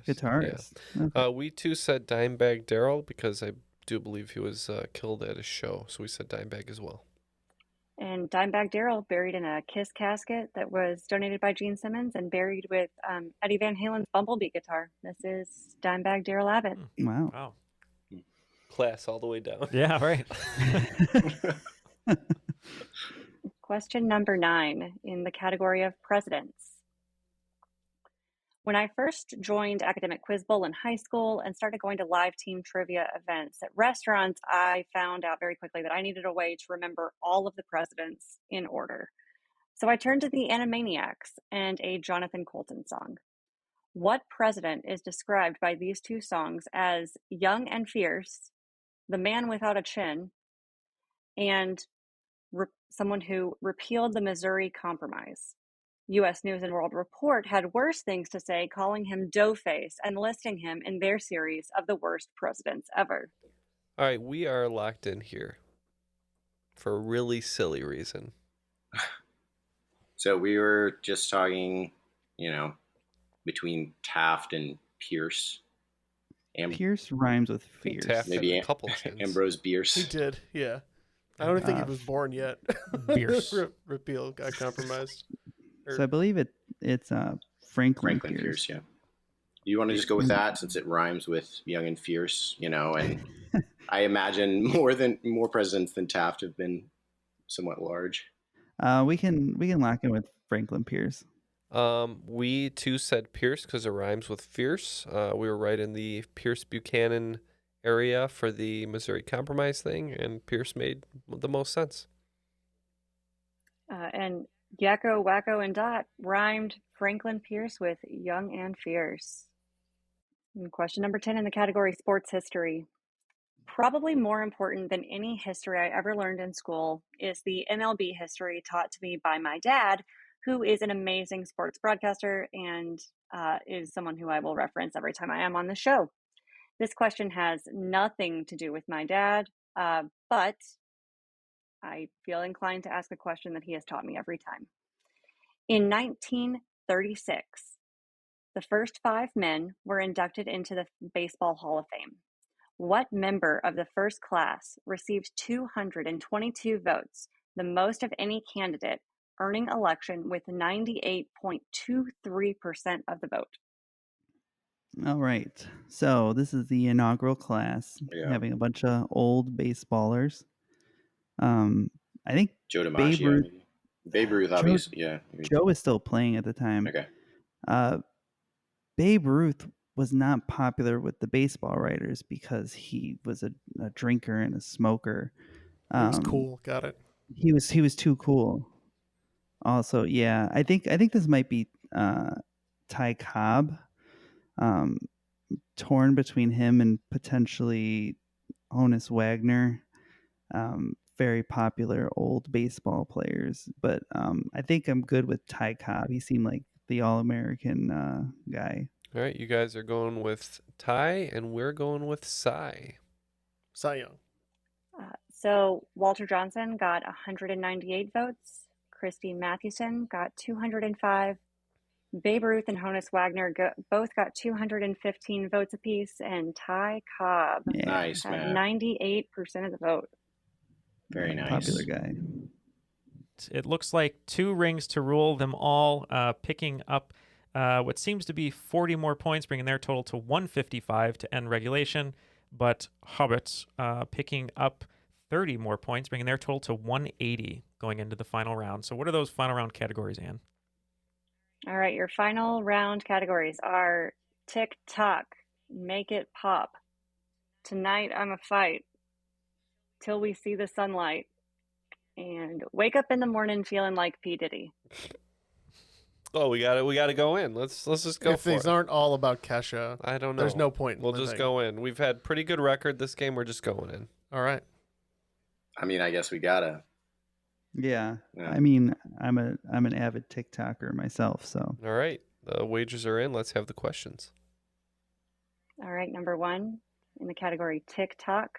Guitarist.
Yeah.
Okay.
We too said Dimebag Darrell because I do believe he was killed at a show, so we said Dimebag as well.
And Dimebag Darrell buried in a Kiss casket that was donated by Gene Simmons and buried with Eddie Van Halen's Bumblebee guitar. This is Dimebag Darrell Abbott.
Wow.
Class all the way down.
Yeah, right.
Question number 9 in the category of presidents. When I first joined Academic Quiz Bowl in high school and started going to live team trivia events at restaurants, I found out very quickly that I needed a way to remember all of the presidents in order. So I turned to the Animaniacs and a Jonathan Colton song. What president is described by these two songs as young and fierce, the man without a chin, and someone who repealed the Missouri Compromise? U.S. News and World Report had worse things to say, calling him Doughface and listing him in their series of the worst presidents ever.
All right, we are locked in here for a really silly reason.
So we were just talking, between Taft and Pierce.
Pierce rhymes with fierce.
Taft
Maybe
had a couple chins.
Ambrose Bierce.
He did, yeah. I don't think he was born yet.
Bierce.
Repeal got compromised.
So I believe it's Franklin Pierce.
Pierce, yeah. You want to just go with that since it rhymes with young and fierce, and I imagine more presidents than Taft have been somewhat large.
We can lock in with Franklin Pierce.
We too said Pierce because it rhymes with fierce. We were right in the Pierce Buchanan area for the Missouri Compromise thing, and Pierce made the most sense.
And Yakko, Wacko, and Dot rhymed Franklin Pierce with young and fierce. And question number 10 in the category sports history. Probably more important than any history I ever learned in school is the MLB history taught to me by my dad, who is an amazing sports broadcaster and is someone who I will reference every time I am on the show. This question has nothing to do with my dad, but I feel inclined to ask a question that he has taught me every time. In 1936, the first 5 men were inducted into the Baseball Hall of Fame. What member of the first class received 222 votes, the most of any candidate, earning election with 98.23% of the vote?
All right. So this is the inaugural class, having a bunch of old baseballers. I think
Joe DiMaggio. Babe Ruth, obviously. Yeah.
Joe was still playing at the time.
Okay.
Babe Ruth was not popular with the baseball writers because he was a drinker and a smoker.
He was cool. Got it.
He was too cool. Also, yeah, I think this might be Ty Cobb. Torn between him and potentially Honus Wagner. Very popular old baseball players, but I think I'm good with Ty Cobb. He seemed like the All-American guy.
All right, you guys are going with Ty, and we're going with Cy.
Cy Young.
So Walter Johnson got 198 votes. Christy Mathewson got 205. Babe Ruth and Honus Wagner both got 215 votes apiece, and Ty Cobb
Nice,
had
man.
98% of the vote.
Very nice.
Popular guy.
It looks like 2 rings to rule them all, picking up what seems to be 40 more points, bringing their total to 155 to end regulation. But Hobbits picking up 30 more points, bringing their total to 180 going into the final round. So what are those final round categories, Ann?
All right, your final round categories are Tik Tok, Make It Pop, Tonight I'm a Fight, Till We See the Sunlight, and Wake Up in the Morning Feeling Like P. Diddy.
Oh, we got to go in. Let's just go
If
for
these
it.
aren't all about Kesha,
I don't know.
there's no point in
We'll just
living.
go in. We've had pretty good record this game. We're just going in.
All right.
I mean, I guess we gotta.
Yeah.
Yeah.
I mean, I'm an avid TikToker myself, so.
All right. The wagers are in. Let's have the questions.
All right, number 1 in the category TikTok.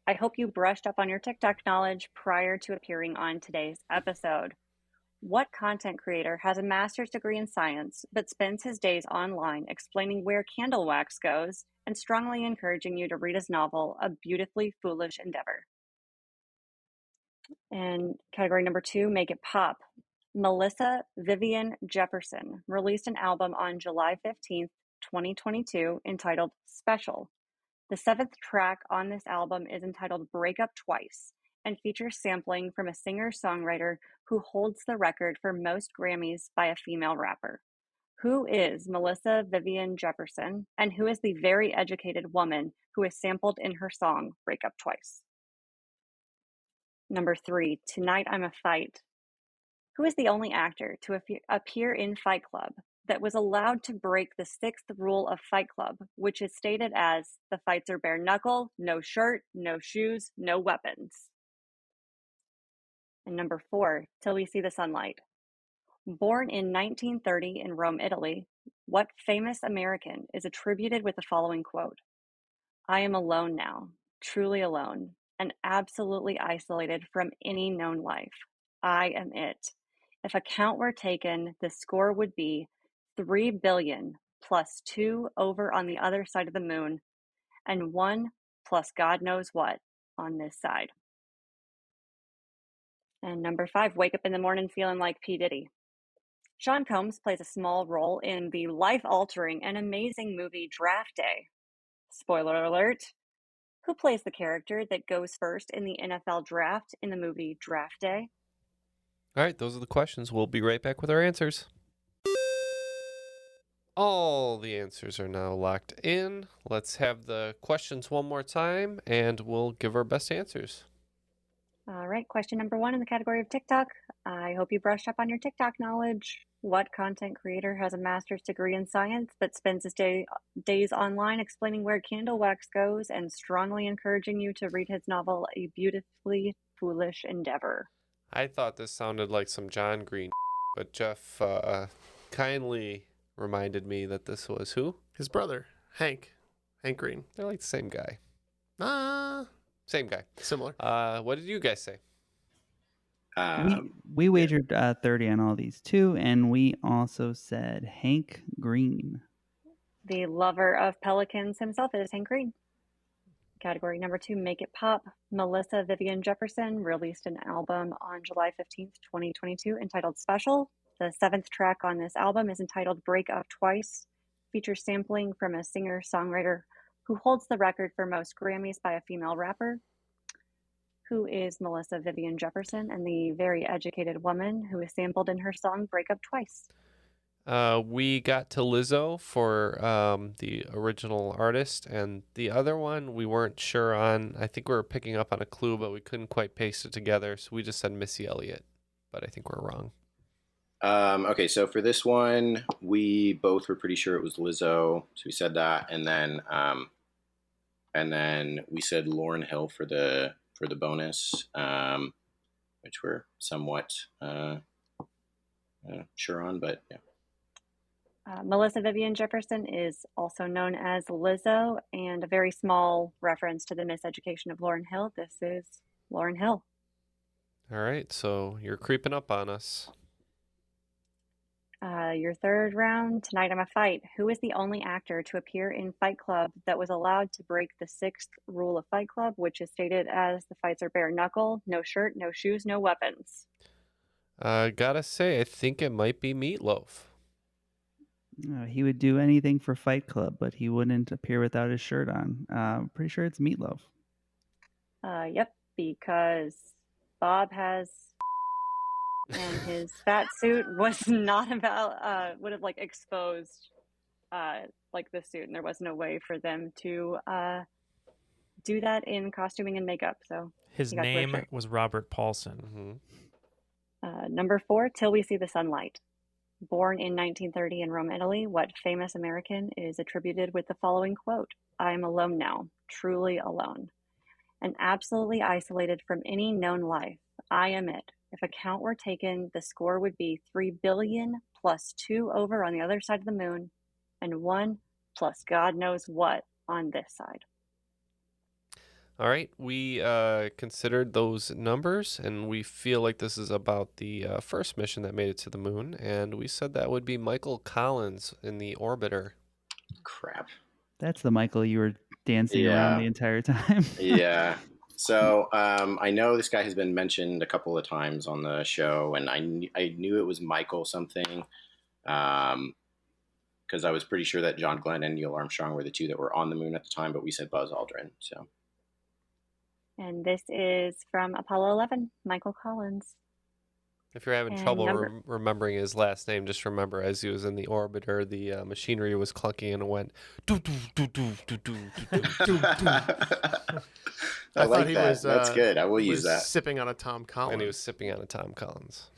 I hope you brushed up on your TikTok knowledge prior to appearing on today's episode. What content creator has a master's degree in science but spends his days online explaining where candle wax goes and strongly encouraging you to read his novel, A Beautifully Foolish Endeavor? And category number 2, Make It Pop. Melissa Vivian Jefferson released an album on July 15th, 2022, entitled Special. The 7th track on this album is entitled Break Up Twice and features sampling from a singer-songwriter who holds the record for most Grammys by a female rapper. Who is Melissa Vivian Jefferson, and who is the very educated woman who is sampled in her song Break Up Twice? Number 3, Tonight I'm a Fight. Who is the only actor to appear in Fight Club that was allowed to break the 6th rule of Fight Club, which is stated as the fights are bare knuckle, no shirt, no shoes, no weapons? And number 4, Till We See the Sunlight. Born in 1930 in Rome, Italy, what famous American is attributed with the following quote? I am alone now, truly alone, and absolutely isolated from any known life. I am it. If a count were taken, the score would be 3 billion plus 2 over on the other side of the moon, and 1 plus God knows what on this side. And number 5, Wake Up in the Morning Feeling Like P. Diddy. Sean Combs plays a small role in the life-altering and amazing movie Draft Day. Spoiler alert. Who plays the character that goes first in the NFL draft in the movie Draft Day?
All right. Those are the questions. We'll be right back with our answers. All the answers are now locked in. Let's have the questions one more time, and we'll give our best answers.
All right, question number 1 in the category of TikTok. I hope you brushed up on your TikTok knowledge. What content creator has a master's degree in science but spends his days online explaining where candle wax goes and strongly encouraging you to read his novel, A Beautifully Foolish Endeavor?
I thought this sounded like some John Green, but Jeff kindly reminded me that this was who?
His brother, Hank Green.
They're like the same guy.
Same
guy.
Similar.
What did you guys say?
We wagered 30 on all these too, and we also said Hank Green.
The lover of pelicans himself is Hank Green. Category number 2, Make It Pop. Melissa Vivian Jefferson released an album on July 15th, 2022, entitled Special. The 7th track on this album is entitled Break Up Twice, features sampling from a singer-songwriter who holds the record for most Grammys by a female rapper. Who is Melissa Vivian Jefferson, and the very educated woman who is sampled in her song Break Up Twice?
We got to Lizzo for the original artist, and the other one we weren't sure on. I think we were picking up on a clue, but we couldn't quite paste it together, so we just said Missy Elliott, but I think we're wrong.
Okay, so for this one, we both were pretty sure it was Lizzo, so we said that, and then we said Lauryn Hill for the bonus, which we're somewhat sure on, but yeah.
Melissa Vivian Jefferson is also known as Lizzo, and a very small reference to the miseducation of Lauryn Hill. This is Lauryn Hill.
All right, so you're creeping up on us.
Your third round, Tonight I'm a Fight. Who is the only actor to appear in Fight Club that was allowed to break the 6th rule of Fight Club, which is stated as the fights are bare knuckle, no shirt, no shoes, no weapons?
Gotta say, I think it might be Meatloaf.
He would do anything for Fight Club, but he wouldn't appear without his shirt on. Pretty sure it's Meatloaf.
Yep, because Bob has, and his fat suit was not about, would have like exposed like the suit, and there was no way for them to do that in costuming and makeup. So
his name was Robert Paulson.
Number 4, Till We See the Sunlight. Born in 1930 in Rome, Italy, what famous American is attributed with the following quote? I am alone now, truly alone, and absolutely isolated from any known life. I am it. If a count were taken, the score would be 3 billion plus 2 over on the other side of the moon, and 1 plus God knows what on this side.
All right, we considered those numbers, and we feel like this is about the first mission that made it to the moon, and we said that would be Michael Collins in the orbiter.
Crap.
That's the Michael you were dancing around the entire time.
Yeah. So I know this guy has been mentioned a couple of times on the show, and I knew it was Michael something because I was pretty sure that John Glenn and Neil Armstrong were the 2 that were on the moon at the time, but we said Buzz Aldrin. So.
And this is from Apollo 11, Michael Collins.
If you're having trouble remembering his last name, just remember as he was in the orbiter, the machinery was clunky and it went doo doo doo doo doo doo doo doo.
I like that. That's good. I will use that.
Sipping on a Tom Collins.
And he was sipping on a Tom Collins.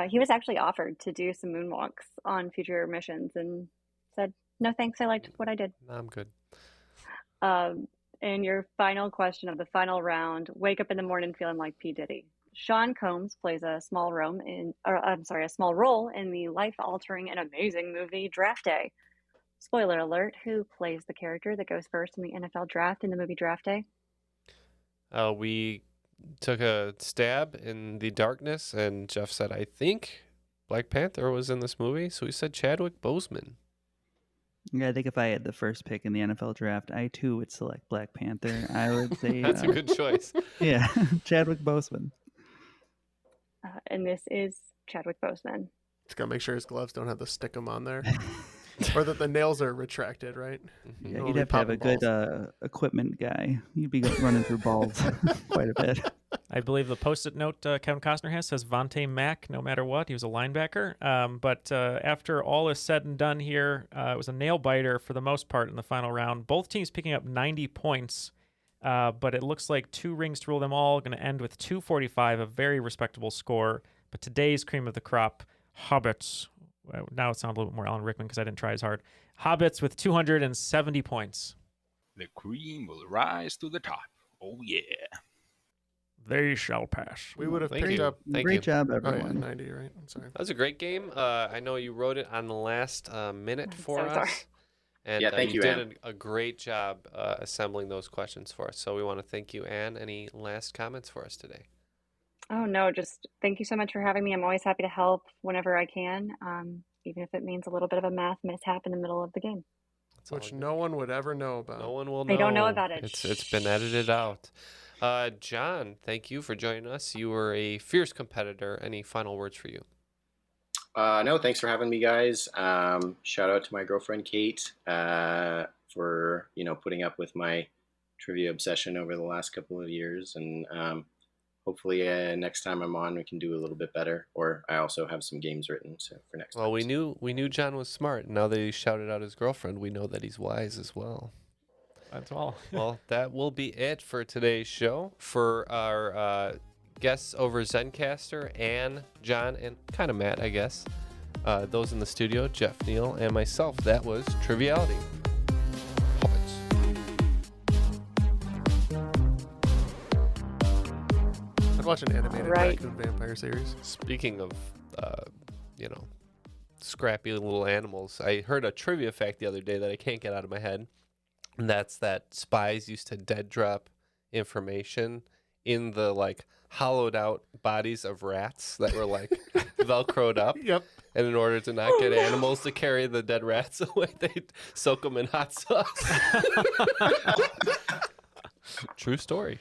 He was actually offered to do some moonwalks on future missions and said, no thanks, I liked what I did.
No, I'm good.
And your final question of the final round, wake up in the morning feeling like P. Diddy. Sean Combs plays a small role in the life-altering and amazing movie Draft Day. Spoiler alert, who plays the character that goes first in the NFL draft in the movie Draft Day?
We took a stab in the darkness, and Jeff said, I think Black Panther was in this movie, so he said Chadwick Boseman.
Yeah, I think if I had the first pick in the NFL draft, I too would select Black Panther. I would say
that's a good choice.
Yeah, Chadwick Boseman.
And this is Chadwick Boseman.
Just gotta make sure his gloves don't have the stickum on there, or that the nails are retracted, right?
Yeah, you'd have to have a good equipment guy. You'd be running through balls quite a bit.
I believe the post-it note Kevin Costner has says Vontae Mack, no matter what. He was a linebacker. But after all is said and done here, it was a nail-biter for the most part in the final round. Both teams picking up 90 points, but it looks like 2 rings to rule them all. Going to end with 245, a very respectable score. But today's cream of the crop, Hobbits. Now it sounds a little bit more Alan Rickman because I didn't try as hard. Hobbits with 270 points.
The cream will rise to the top. Oh, yeah.
They shall pass.
We would have picked up.
Great job, everyone.
Oh, yeah, 90, right? I'm sorry.
That was a great game. I know you wrote it on the last minute for us.
Sorry.
And
yeah, thank you,
did
Ann.
a great job assembling those questions for us. So we want to thank you, Ann. Any last comments for us today?
Oh, no, just thank you so much for having me. I'm always happy to help whenever I can, even if it means a little bit of a math mishap in the middle of the game.
Which no one would ever know about.
No one will know.
They don't know about it.
It's been edited out. John, thank you for joining us. You were a fierce competitor. Any final words for you?
No, thanks for having me, guys. Shout out to my girlfriend, Kate, for, putting up with my trivia obsession over the last couple of years. And hopefully next time I'm on, we can do a little bit better. Or I also have some games written for next time.
Well, we knew John was smart. Now that he shouted out his girlfriend, we know that he's wise as well.
That's all.
Well, that will be it for today's show. For our guests over Zencaster, Ann, John, and kind of Matt, I guess. Those in the studio, Jeff, Neal, and myself. That was Triviality.
I'd watch an animated raccoon vampire series.
Speaking of, scrappy little animals. I heard a trivia fact the other day that I can't get out of my head. And that's that spies used to dead drop information in the like hollowed out bodies of rats that were like velcroed up.
Yep.
And in order to not get animals to carry the dead rats away, they'd soak them in hot sauce. True story.